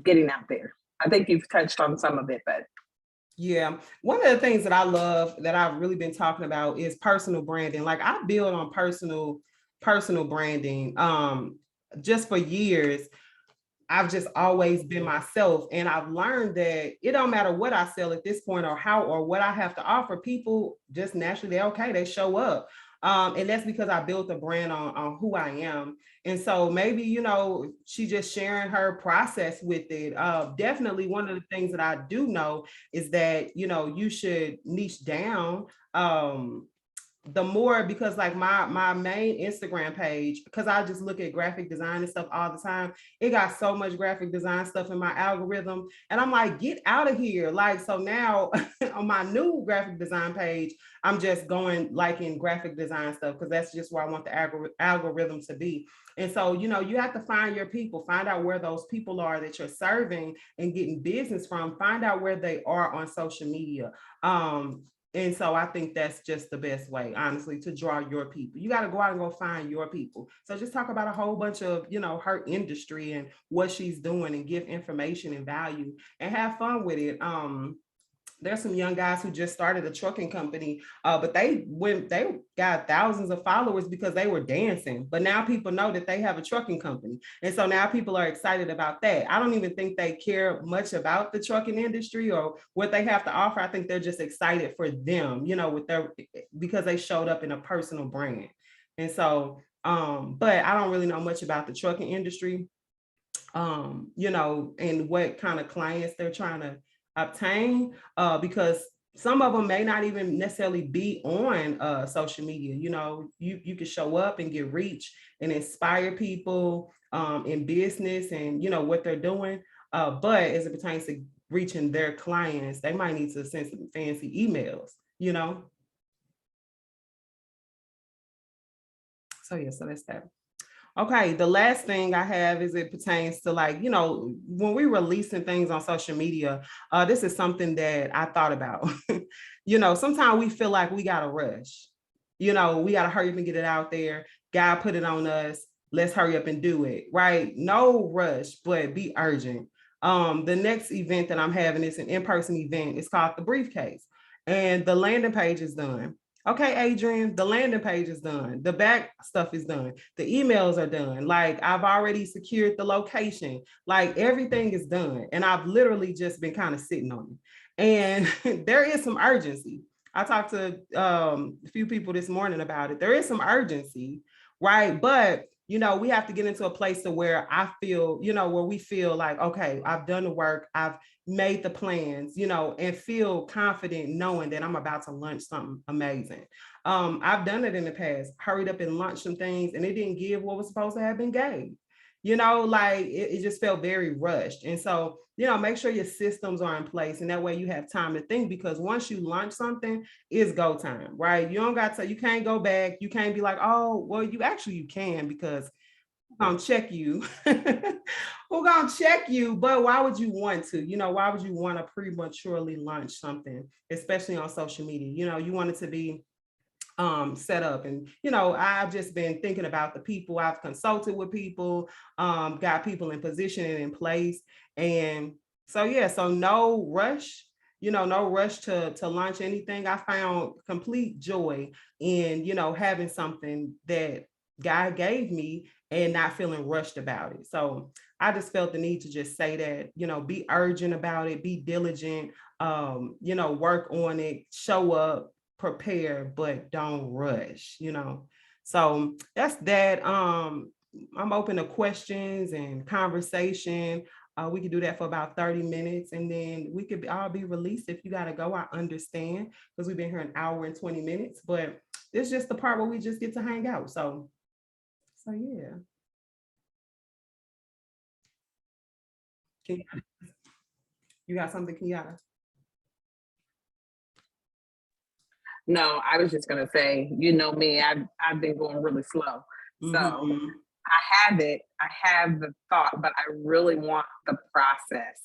getting out there. I think you've touched on some of it, but Yeah. One of the things that I love that I've really been talking about is personal branding. Like I build on personal branding. Just for years, I've just always been myself. And I've learned that it don't matter what I sell at this point or how or what I have to offer. People just naturally, they're okay, they show up. And that's because I built a brand on who I am. And so maybe, she just sharing her process with it. Definitely one of the things that I do know is that, you should niche down. The more, because like my main Instagram page, because I just look at graphic design and stuff all the time, it got so much graphic design stuff in my algorithm, and I'm like, get out of here. Like, so now on my new graphic design page, I'm just going like in graphic design stuff because that's just where I want the algorithm to be. And so, you have to find your people, find out where those people are that you're serving and getting business from, find out where they are on social media. And so I think that's just the best way, honestly, to draw your people. You got to go out and go find your people. So just talk about a whole bunch of, her industry and what she's doing and give information and value and have fun with it. There's some young guys who just started a trucking company, but they got thousands of followers because they were dancing. But now people know that they have a trucking company, and so now people are excited about that. I don't even think they care much about the trucking industry or what they have to offer. I think they're just excited for them, with their, because they showed up in a personal brand. And so, but I don't really know much about the trucking industry, and what kind of clients they're trying to obtain, because some of them may not even necessarily be on social media. You can show up and get reach and inspire people in business and what they're doing, but as it pertains to reaching their clients, they might need to send some fancy emails. So yeah, so that's that. Okay, the last thing I have is it pertains to, like, when we releasing things on social media, this is something that I thought about. Sometimes we feel like we gotta rush. We gotta hurry up and get it out there. God put it on us. Let's hurry up and do it, right? No rush, but be urgent. The next event that I'm having is an in-person event. It's called The Briefcase, and the landing page is done. Okay, Adrian, the landing page is done. The back stuff is done. The emails are done. Like, I've already secured the location. Like, everything is done. And I've literally just been kind of sitting on it. And there is some urgency. I talked to a few people this morning about it. There is some urgency, right? But we have to get into a place to where I feel, where we feel like, okay, I've done the work, I've made the plans, and feel confident knowing that I'm about to launch something amazing. I've done it in the past, hurried up and launched some things, and it didn't give what was supposed to have been gave. Like it just felt very rushed. And so, make sure your systems are in place, and that way you have time to think, because once you launch something, it's go time, right? You don't got to, you can't go back. You can't be like, oh, well, you can, because who's gonna check you? Who gonna check you? But why would you want to? Why would you want to prematurely launch something, especially on social media? You want it to be set up. And I've just been thinking about the people. I've consulted with people, got people in position and in place. And so yeah, so no rush, no rush to launch anything. I found complete joy in having something that God gave me and not feeling rushed about it. So I just felt the need to just say that, be urgent about it, be diligent, work on it, show up, prepare, but don't rush. So that's that. I'm open to questions and conversation. We could do that for about 30 minutes and then we could all be released. If you got to go, I understand because we've been here an hour and 20 minutes, but it's just the part where we just get to hang out. So yeah. Kenyatta, you got something, Kenyatta? No, I was just gonna say, you know me, I've been going really slow. So Mm-hmm. I have it, I have the thought, but I really want the process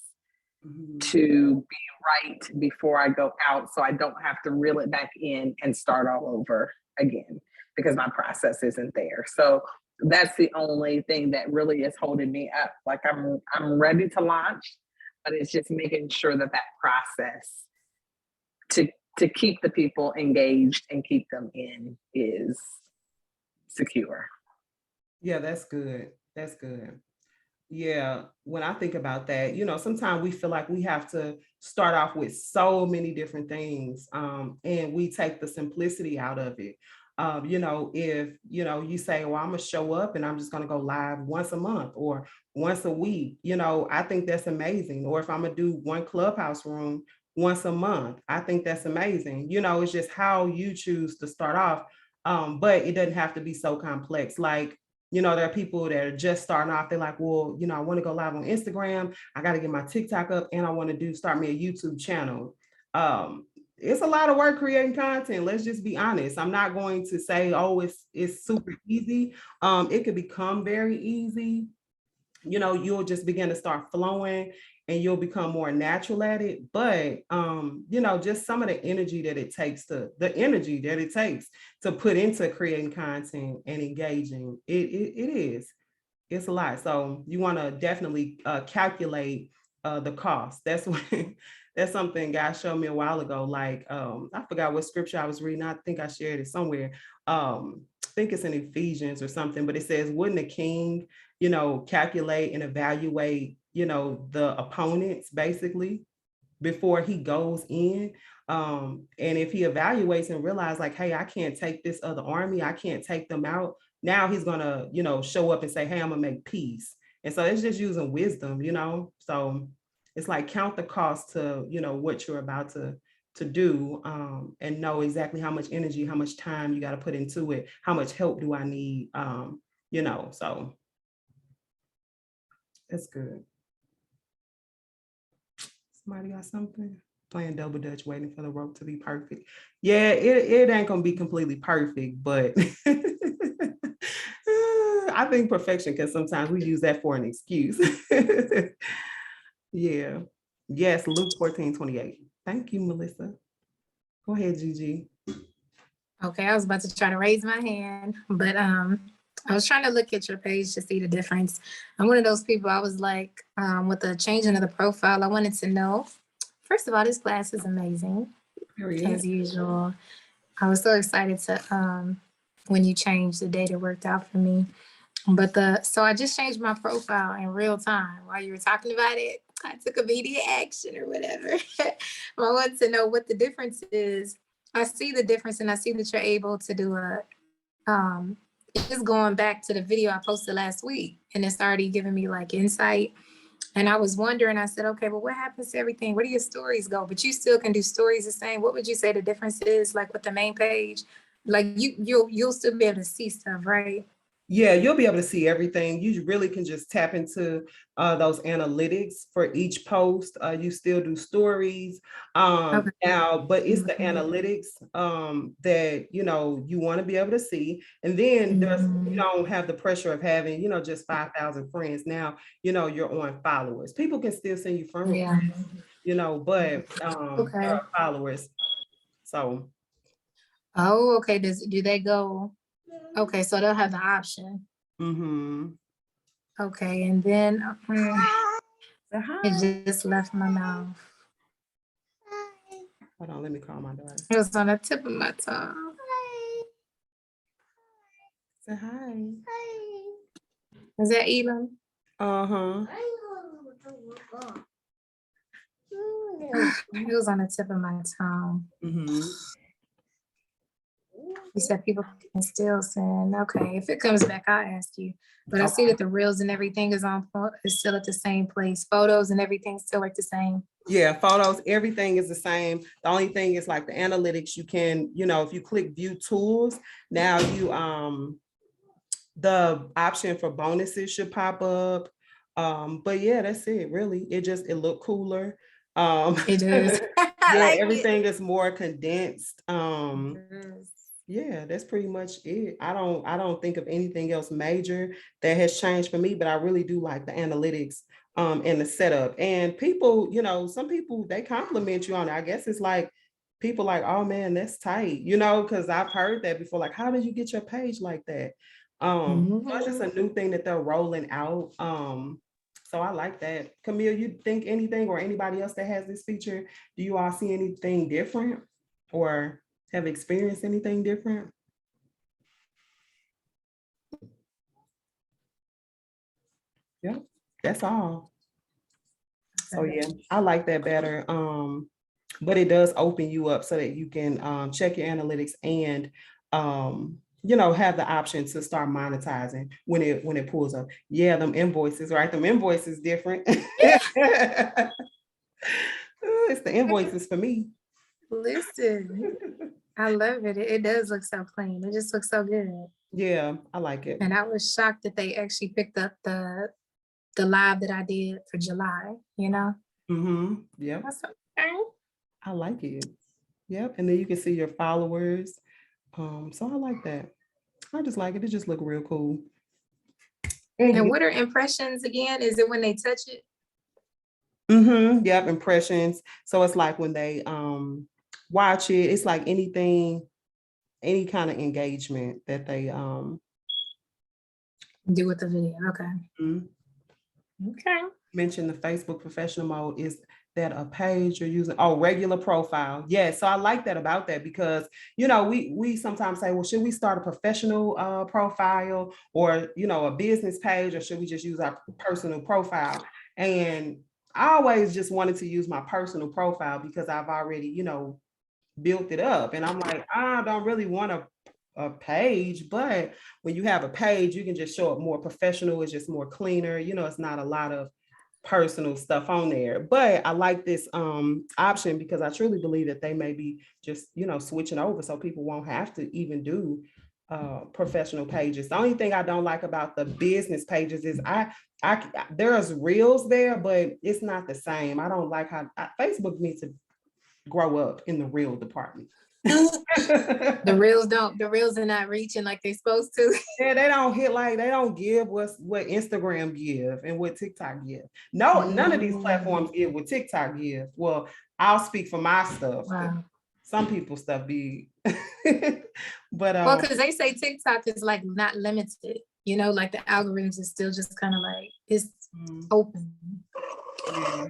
Mm-hmm. to be right before I go out so I don't have to reel it back in and start all over again because my process isn't there. So that's the only thing that really is holding me up. Like I'm ready to launch, but it's just making sure that that process to to keep the people engaged and keep them in is secure. Yeah, that's good. That's good. Yeah, when I think about that, sometimes we feel like we have to start off with so many different things, and we take the simplicity out of it. If you say, "Well, I'm gonna show up and I'm just gonna go live once a month or once a week," I think that's amazing. Or if I'm gonna do one clubhouse room once a month, I think that's amazing. It's just how you choose to start off, but it doesn't have to be so complex. Like there are people that are just starting off. They're like, well, I want to go live on Instagram. I got to get my TikTok up and I want to start me a YouTube channel. It's a lot of work creating content. Let's just be honest. I'm not going to say, oh, it's super easy. It could become very easy. You'll just begin to start flowing and you'll become more natural at it. But just some of the energy that it takes to put into creating content and engaging, it's a lot. So you want to definitely calculate the cost. That's what that's something God showed me a while ago. Like I forgot what scripture I was reading. I think I shared it somewhere. I think it's in Ephesians or something, but it says, wouldn't a king, calculate and evaluate, the opponents basically before he goes in. And if he evaluates and realizes like, hey, I can't take this other army, I can't take them out. Now he's gonna, show up and say, hey, I'm gonna make peace. And so it's just using wisdom, So it's like count the cost to, what you're about to do, and know exactly how much energy, how much time you got to put into it, how much help do I need, so it's good. Somebody got something? Playing double dutch, waiting for the rope to be perfect. Yeah, it ain't gonna be completely perfect, but I think perfection can sometimes we use that for an excuse. Yeah. Yes, Luke 14:28. Thank you, Melissa. Go ahead, Gigi. Okay, I was about to try to raise my hand, but I was trying to look at your page to see the difference. I'm one of those people, I was like, with the changing of the profile, I wanted to know, first of all, this class is amazing, as usual. I was so excited to, when you changed the date, it worked out for me. But so I just changed my profile in real time while you were talking about it. I took immediate action or whatever. I wanted to know what the difference is. I see the difference and I see that you're able to do just going back to the video I posted last week and it's already giving me like insight. And I was wondering, I said, okay, but what happens to everything? Where do your stories go? But you still can do stories the same. What would you say the difference is like with the main page? Like you'll still be able to see stuff, right? Yeah, you'll be able to see everything. You really can just tap into those analytics for each post. You still do stories Okay. now, but it's the Mhm. analytics that you want to be able to see. And then you don't have the pressure of having just 5,000 friends. Now you're on followers. People can still send you friend Yeah. requests, but Okay. there are followers. So Oh, okay. Do they go? Okay, so they'll have the option. mm-hmm. Okay, and then Say hi. it just left my mouth. Hold on, let me call my daughter. It was on the tip of my tongue. Say hi. Is that Elam? Uh-huh. It was on the tip of my tongue. Mm-hmm. You You said people can still send. Okay, if it comes back, I'll ask you. But I see Okay. that the reels and everything is still at the same place. Photos and everything still like the same. Yeah, photos, everything is the same. The only thing is like the analytics, you can, if you click view tools, now the option for bonuses should pop up. But yeah, that's it, really. It looked cooler. It does. I Yeah, like everything is more condensed. it. Yeah, that's pretty much it. I don't think of anything else major that has changed for me, but I really do like the analytics and the setup. And people, some people they compliment you on it. I guess it's like people like, oh man, that's tight, because I've heard that before. Like, how did you get your page like that? So it's just a new thing that they're rolling out. So I like that. Camille, you think anything or anybody else that has this feature, do you all see anything different or have experienced anything different? Yep, that's all. So yeah, I like that better. But it does open you up so that you can check your analytics and have the option to start monetizing when it pulls up. Yeah, them invoices, right? Them invoices different. It's the invoices for me. Listen, I love it. It does look so clean. It just looks so good. Yeah, I like it. And I was shocked that they actually picked up the live that I did for July, Yep, That's okay. I like it. Yep, and then you can see your followers. So I like that. I just like it. It just look real cool. And what are impressions again? Is it when they touch it? Yep, impressions. So it's like when they watch it, it's like anything, any kind of engagement that they Do with the video. Okay. mhm. Okay. Mention the Facebook professional mode. Is that a page you're using? Oh, regular profile. Yeah. So I like that about that because we sometimes say, well, should we start a professional profile or a business page, or should we just use our personal profile? And I always just wanted to use my personal profile because I've already, built it up. And I'm like, I don't really want a page, but when you have a page, you can just show up more professional. It's just more cleaner. It's not a lot of personal stuff on there. But I like this option because I truly believe that they may be just, switching over so people won't have to even do professional pages. The only thing I don't like about the business pages is I there's reels there, but it's not the same. I don't like how Facebook needs to grow up in the reel department. The reels are not reaching like they're supposed to. Yeah, they don't give what Instagram give and what TikTok give. No, none of these platforms give what TikTok give. Well, I'll speak for my stuff. Wow. Some people's stuff be but Well, because they say TikTok is like not limited, like the algorithms is still just kind of like it's open. Yeah,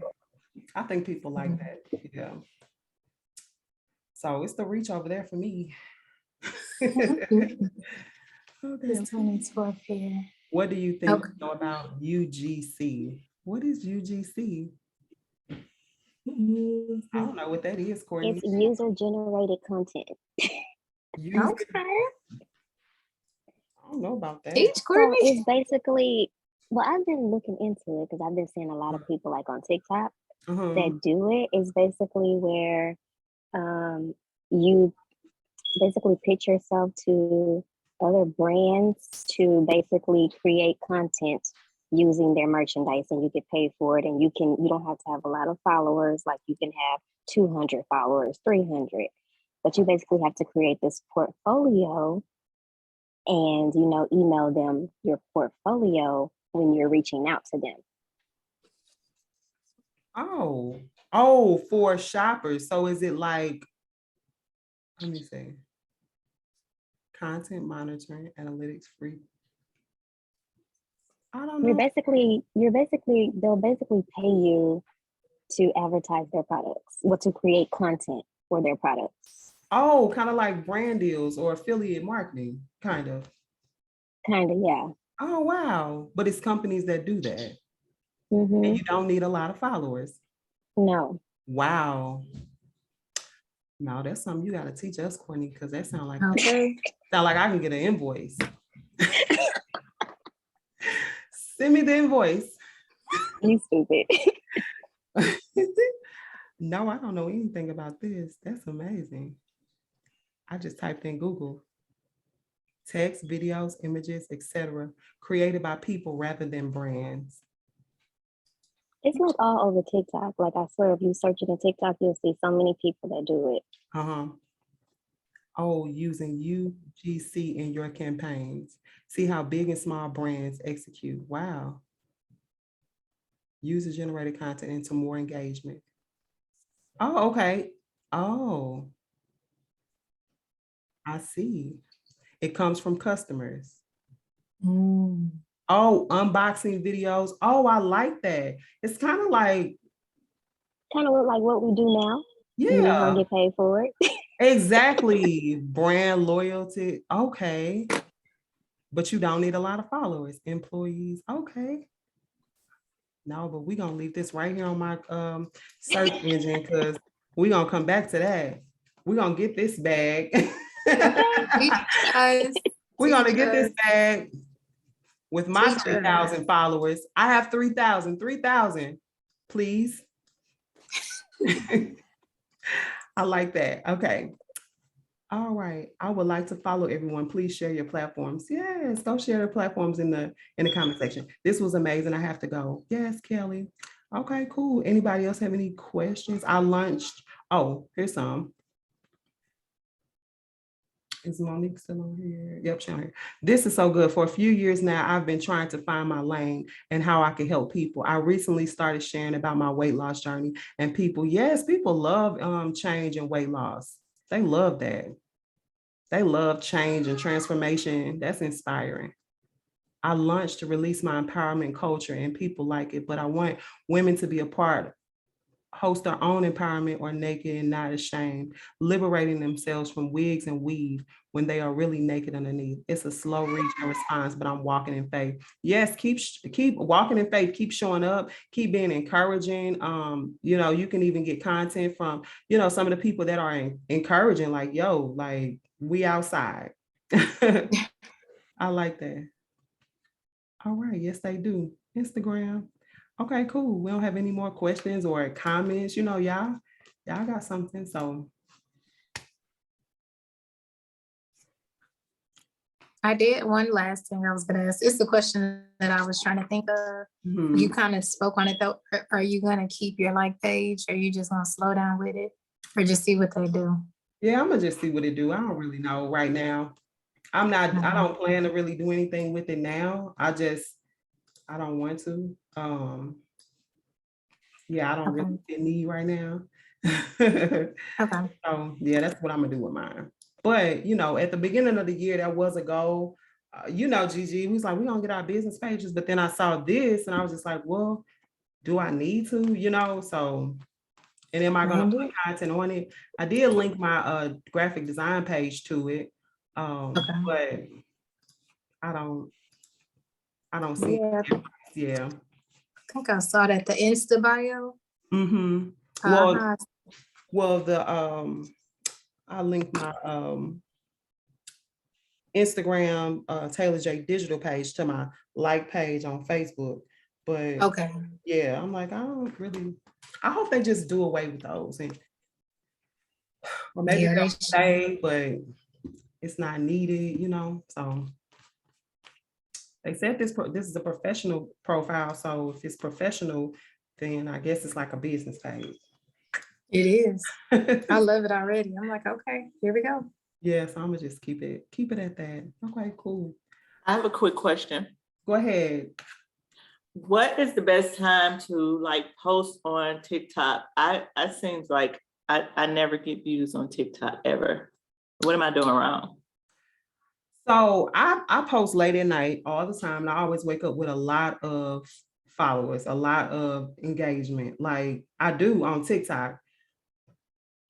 I think people like that. Yeah. So it's the reach over there for me. Okay. It's 24 here. What do you think about UGC? What is UGC? I don't know what that is, Courtney. It's user-generated content. Okay. I don't know about that. So it's basically, well, I've been looking into it because I've been seeing a lot of people like on TikTok that do it. It's basically where you basically pitch yourself to other brands to basically create content using their merchandise, and you get paid for it. And you don't have to have a lot of followers. Like you can have 200 followers, 300, but you basically have to create this portfolio and email them your portfolio when you're reaching out to them. Oh, for shoppers. So is it like, let me see, content monitoring, analytics free? I don't know. They'll basically pay you to advertise their products, to create content for their products. Oh, kind of like brand deals or affiliate marketing, kind of. Yeah. Oh, wow. But it's companies that do that. And you don't need a lot of followers. No. Wow. No, that's something you got to teach us, Courtney, because that sound like Okay. I can get an invoice. Send me the invoice. You stupid. No, I don't know anything about this. That's amazing. I just typed in Google. Text, videos, images, etc., created by people rather than brands. It's like all over TikTok. Like I swear, if you search it in TikTok, you'll see so many people that do it. Oh, using UGC in your campaigns. See how big and small brands execute. Wow. User generated content into more engagement. Oh, okay. Oh, I see. It comes from customers. Mm. Oh, unboxing videos. Oh, I like that. It's kind of like, Kind of look like what we do now. You just yeah, don't get paid for it. exactly. Brand loyalty. Okay. But you don't need a lot of followers, employees. Okay. No, but we're gonna leave this right here on my search engine because we're gonna come back to that. We're gonna get this bag. Okay. Teach us. We're gonna Teach get this us. bag with my Teach us. 3,000 followers. I have 3,000, please. I like that. Okay. All right. I would like to follow everyone. Please share your platforms. Yes, go share their platforms in the comment section. This was amazing. I have to go. Yes, Kelly. Okay, cool. Anybody else have any questions? I lunched. Oh, here's some. Is Monique still on here? Yep, she's on here. This is so good. For a few years now, I've been trying to find my lane and how I can help people. I recently started sharing about my weight loss journey, and people, yes, people love change and weight loss. They love that. They love change and transformation. That's inspiring. I launched to release my empowerment culture and people like it, but I want women to be a part, host their own empowerment or naked and not ashamed, liberating themselves from wigs and weave when they are really naked underneath. It's a slow reach and response, but I'm walking in faith. Yes, keep walking in faith, keep showing up, keep being encouraging. You can even get content from, some of the people that are encouraging, like, yo, like we outside. I like that. All right, yes, they do. Instagram. Okay, cool. We don't have any more questions or comments. Y'all got something. So I did one last thing I was gonna ask. It's the question that I was trying to think of. You kind of spoke on it though. Are you gonna keep your like page, or you just gonna slow down with it, or just see what they do? yeah, I'm gonna just see what it do. I don't really know right now. I don't plan to really do anything with it now. I don't want to. Yeah, I don't really need right now. Okay. So yeah, that's what I'm gonna do with mine. But at the beginning of the year, that was a goal. Gigi was like, we're gonna get our business pages, but then I saw this and I was just like, well, do I need to? So, and am I gonna put content on it? I did link my graphic design page to it. But I don't see Yeah, yeah. I think I saw that the Insta bio. Mm-hmm. Uh-huh. Well, I linked my Instagram Taylor J digital page to my like page on Facebook. But Okay. yeah, I'm like, I hope they just do away with those, or maybe Yeah, they'll they stay, but it's not needed, So they said this is a professional profile, so if it's professional, then I guess it's like a business page. It is. I love it already. I'm like, okay, here we go. Yeah, so I'm gonna just keep it at that. Okay, cool. I have a quick question. Go ahead. What is the best time to post on TikTok? I seems like I never get views on TikTok ever. What am I doing wrong? So I post late at night all the time, and I always wake up with a lot of followers, a lot of engagement, like I do on TikTok.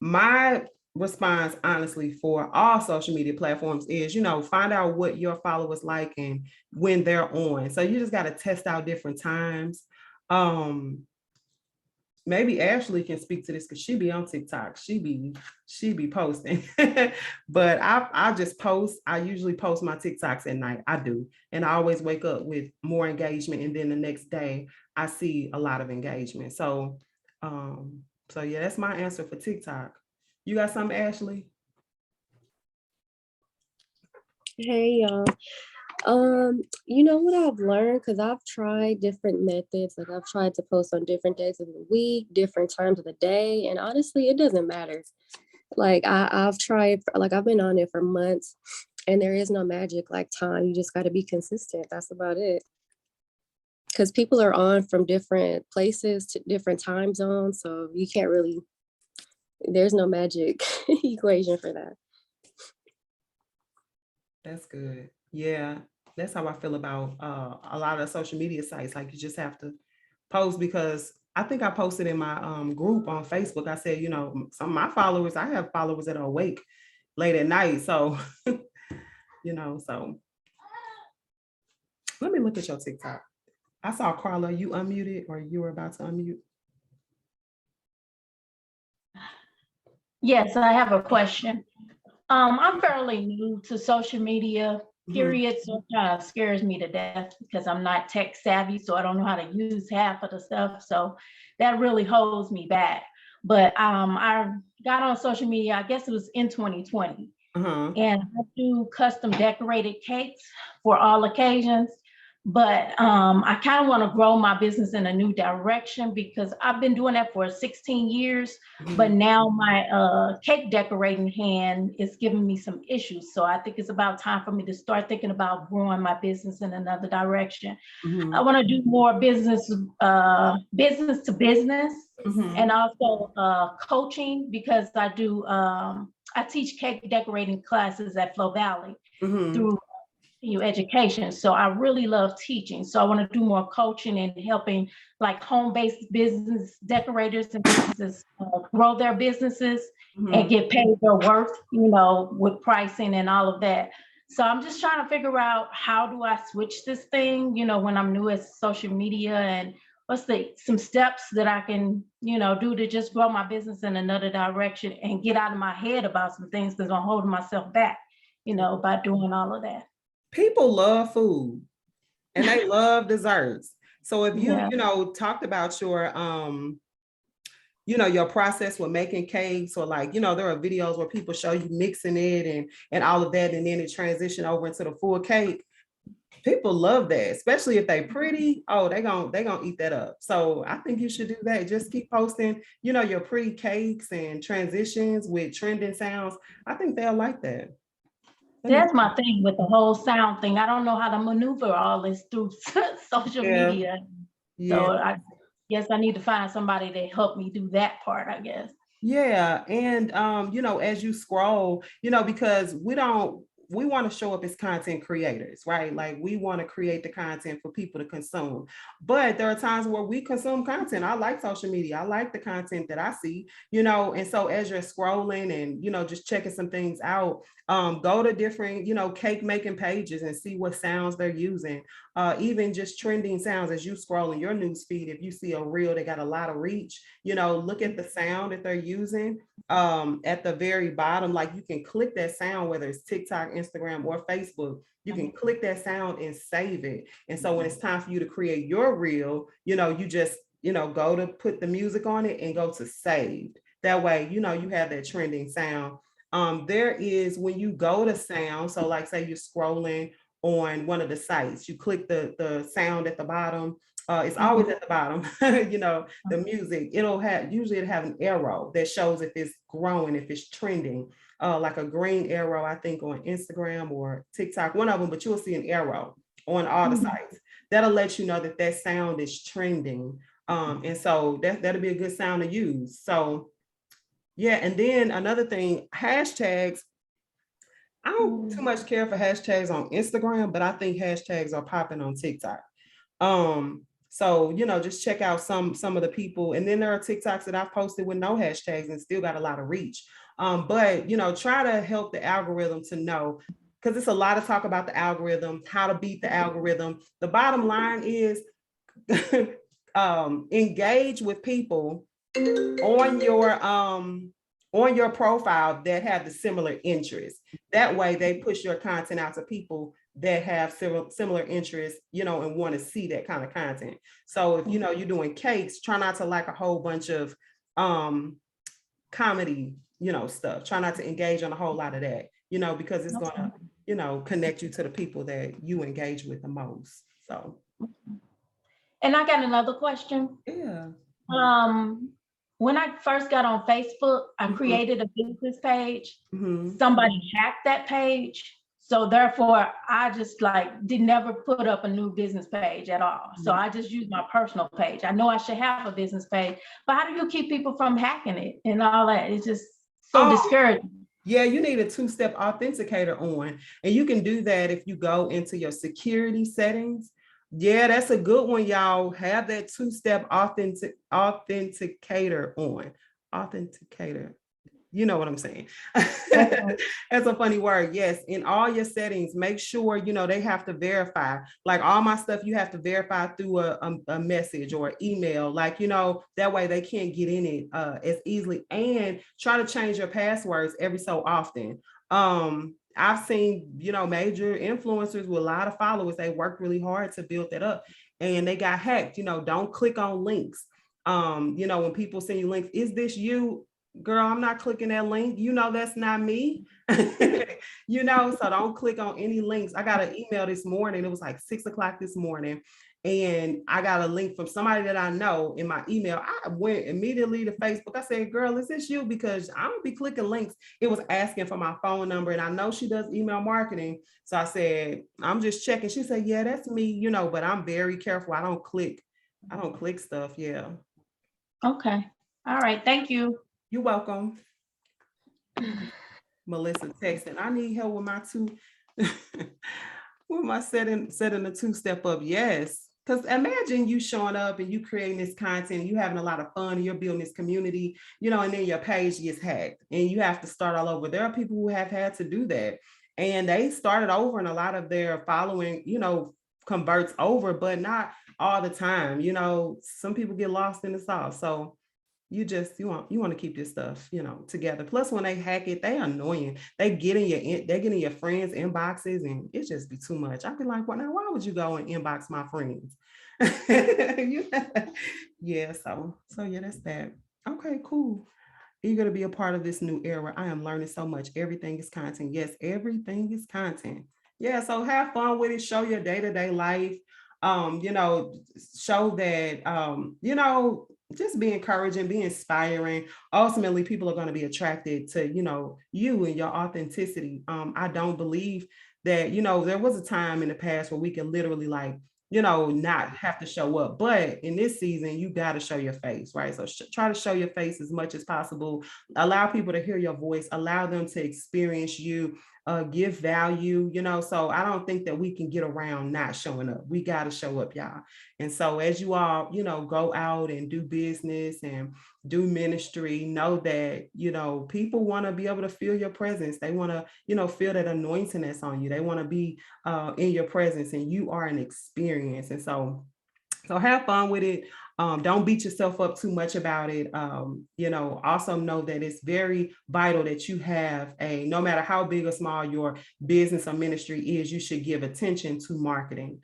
My response, honestly, for all social media platforms is, find out what your followers like and when they're on. So you just got to test out different times. maybe Ashley can speak to this because she be on TikTok. She be posting. But I just post. I usually post my TikToks at night. I do. And I always wake up with more engagement. And then the next day I see a lot of engagement. So yeah, that's my answer for TikTok. You got something, Ashley? Hey y'all. You know what I've learned, because I've tried different methods. Like I've tried to post on different days of the week, different times of the day, and honestly, it doesn't matter. Like I've tried, like I've been on it for months, and there is no magic like time. You just got to be consistent. That's about it. Because people are on from different places to different time zones, so you can't really. There's no magic equation for that. That's good. Yeah, that's how I feel about a lot of social media sites. Like you just have to post, because I think I posted in my group on Facebook. I said, some of my followers, I have followers that are awake late at night. So, so let me look at your TikTok. I saw Carla, you unmuted, or you were about to unmute. Yes, I have a question. I'm fairly new to social media, period. So it kind of scares me to death because I'm not tech savvy, so I don't know how to use half of the stuff. So that really holds me back. But I got on social media, I guess it was in 2020. And I do custom decorated cakes for all occasions. But I kind of want to grow my business in a new direction, because I've been doing that for 16 years, but now my cake decorating hand is giving me some issues. So I think it's about time for me to start thinking about growing my business in another direction. I want to do more business to business, and also coaching, because I teach cake decorating classes at Flow Valley through education. So I really love teaching. So I want to do more coaching and helping like home-based business decorators and businesses grow their businesses and get paid their worth, with pricing and all of that. So I'm just trying to figure out, how do I switch this thing, when I'm new at social media, and what's some steps that I can, do to just grow my business in another direction and get out of my head about some things, because I'm holding myself back, by doing all of that. People love food and they love desserts. So if you, talked about your, your process with making cakes, or like, there are videos where people show you mixing it and all of that, and then it transition over into the full cake. People love that, especially if they pretty. Oh, they gonna eat that up. So I think you should do that. Just keep posting, your pretty cakes and transitions with trending sounds. I think they'll like that. That's my thing with the whole sound thing. I don't know how to maneuver all this through social media. So I guess I need to find somebody to help me do that part, I guess. Yeah. And, as you scroll, because we want to show up as content creators, right? Like we want to create the content for people to consume. But there are times where we consume content. I like social media. I like the content that I see, and so as you're scrolling and, just checking some things out, go to different, cake making pages and see what sounds they're using. Even just trending sounds as you scroll in your news feed. If you see a reel that got a lot of reach, look at the sound that they're using. At the very bottom, like you can click that sound, whether it's TikTok, Instagram, or Facebook, you can click that sound and save it. And so when it's time for you to create your reel, you just, go to put the music on it and go to saved. That way, you have that trending sound. There is, when you go to sound, so like say you're scrolling on one of the sites, you click the sound at the bottom. It's always at the bottom, the music, usually it'll have an arrow that shows if it's growing, if it's trending, like a green arrow, I think on Instagram or TikTok, one of them, but you'll see an arrow on all the sites. That'll let you know that sound is trending. And so that'll be a good sound to use. So yeah, and then another thing, hashtags. I don't too much care for hashtags on Instagram, but I think hashtags are popping on TikTok. So, just check out some of the people. And then there are TikToks that I've posted with no hashtags and still got a lot of reach. But, try to help the algorithm to know, because it's a lot of talk about the algorithm, how to beat the algorithm. The bottom line is engage with people on your profile that have the similar interests. That way they push your content out to people that have similar interests, and want to see that kind of content. So if you're doing cakes, try not to like a whole bunch of comedy, stuff. Try not to engage on a whole lot of that, because it's gonna, connect you to the people that you engage with the most. So. And I got another question. Yeah. When I first got on Facebook, I created a business page. Somebody hacked that page. So therefore, I just did never put up a new business page at all. So I just used my personal page. I know I should have a business page, but how do you keep people from hacking it and all that? It's just so discouraging. Yeah, you need a two-step authenticator on, and you can do that if you go into your security settings. Yeah, that's a good one, y'all. Have that two-step authenticator on. Authenticator. You know what I'm saying? That's a funny word. Yes, in all your settings, make sure, they have to verify. Like all my stuff, you have to verify through a message or email. Like, that way they can't get in it as easily. And try to change your passwords every so often. I've seen, major influencers with a lot of followers, they worked really hard to build that up and they got hacked. Don't click on links. When people send you links, is this you? Girl, I'm not clicking that link. That's not me. So don't click on any links. I got an email this morning. It was like 6:00 this morning. And I got a link from somebody that I know in my email. I went immediately to Facebook. I said, girl, is this you? Because I don't be clicking links. It was asking for my phone number. And I know she does email marketing. So I said, I'm just checking. She said, yeah, that's me, but I'm very careful. I don't click stuff. Yeah. Okay. All right. Thank you. You're welcome. Melissa texting, I need help with my with my setting the two-step up. Yes. Because imagine you showing up and you creating this content, you having a lot of fun, you're building this community, and then your page gets hacked and you have to start all over. There are people who have had to do that and they started over and a lot of their following, converts over, but not all the time. Some people get lost in the sauce. So you want to keep this stuff, together. Plus, when they hack it, they annoying. They get in your friends' inboxes, and it just be too much. I'd be like, well, now why would you go and inbox my friends? Yeah. So yeah, that's that. Okay, cool. You're going to be a part of this new era. I am learning so much. Everything is content. Yes, everything is content. Yeah. So have fun with it. Show your day-to-day life. Show that, just be encouraging, be inspiring. Ultimately, people are going to be attracted to, you and your authenticity. I don't believe that, there was a time in the past where we could literally not have to show up. But in this season, you got to show your face, right? So try to show your face as much as possible. Allow people to hear your voice, allow them to experience you, give value, so I don't think that we can get around not showing up. We got to show up, y'all. And so as you all, go out and do business and do ministry, know that, people want to be able to feel your presence. They want to, feel that anointing that's on you. They want to be in your presence, and you are an experience. And so have fun with it. Don't beat yourself up too much about it. Also know that it's very vital that you have no matter how big or small your business or ministry is, you should give attention to marketing.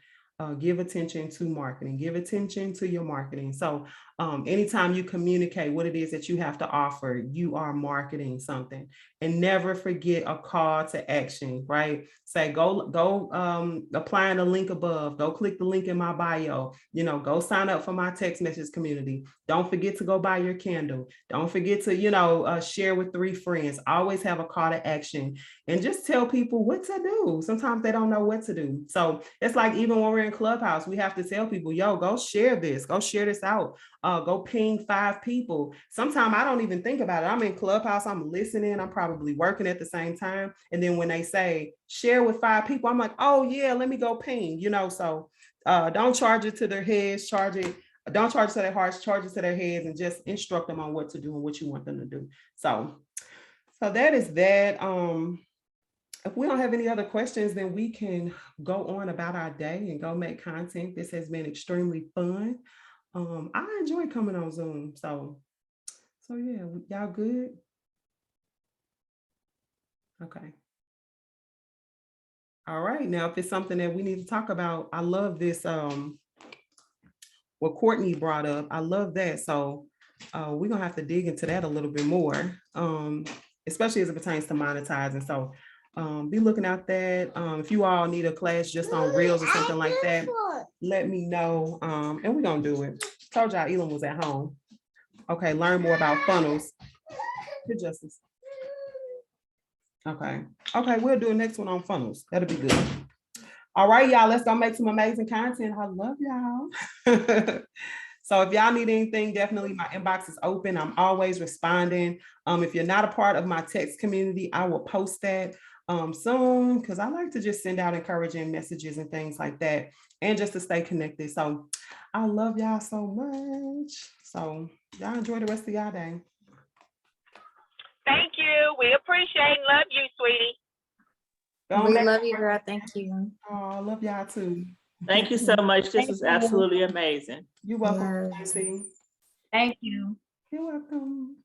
Give attention to marketing, give attention to your marketing. So anytime you communicate what it is that you have to offer, you are marketing something. And never forget a call to action, right? Say, go applying the link above, go click the link in my bio, go sign up for my text message community. Don't forget to go buy your candle. Don't forget to, share with 3 friends. Always have a call to action and just tell people what to do. Sometimes they don't know what to do. So it's like, even when we're in Clubhouse, we have to tell people, yo, go share this out. Go ping 5 people. Sometimes I don't even think about it. I'm in Clubhouse, I'm listening, I'm probably working at the same time. And then when they say share with 5 people, I'm like, oh yeah, let me go ping, so don't charge it to their heads, don't charge it to their hearts, charge it to their heads, and just instruct them on what to do and what you want them to do. So that is that. If we don't have any other questions, then we can go on about our day and go make content. This has been extremely fun. I enjoy coming on Zoom. So So yeah, y'all good? Okay. All right. Now, if it's something that we need to talk about, I love this. What Courtney brought up, I love that. So we're gonna have to dig into that a little bit more, especially as it pertains to monetizing. So be looking out that. If you all need a class just on reels or something like that, let me know. And we're gonna do it. Told y'all Elam was at home. Okay, learn more about funnels. Good justice. Okay. Okay, we'll do a next one on funnels. That'll be good. All right, y'all, let's go make some amazing content. I love y'all. So if y'all need anything, definitely my inbox is open. I'm always responding. If you're not a part of my text community, I will post that soon because I like to just send out encouraging messages and things like that and just to stay connected. So I love y'all so much. So y'all enjoy the rest of y'all day. Thank you. We appreciate and love you, sweetie. We love you, girl. Thank you. Oh, I love y'all too. Thank you so much. This Thank was you. absolutely amazing. You're welcome, Yes. Nancy. Thank you. You're welcome.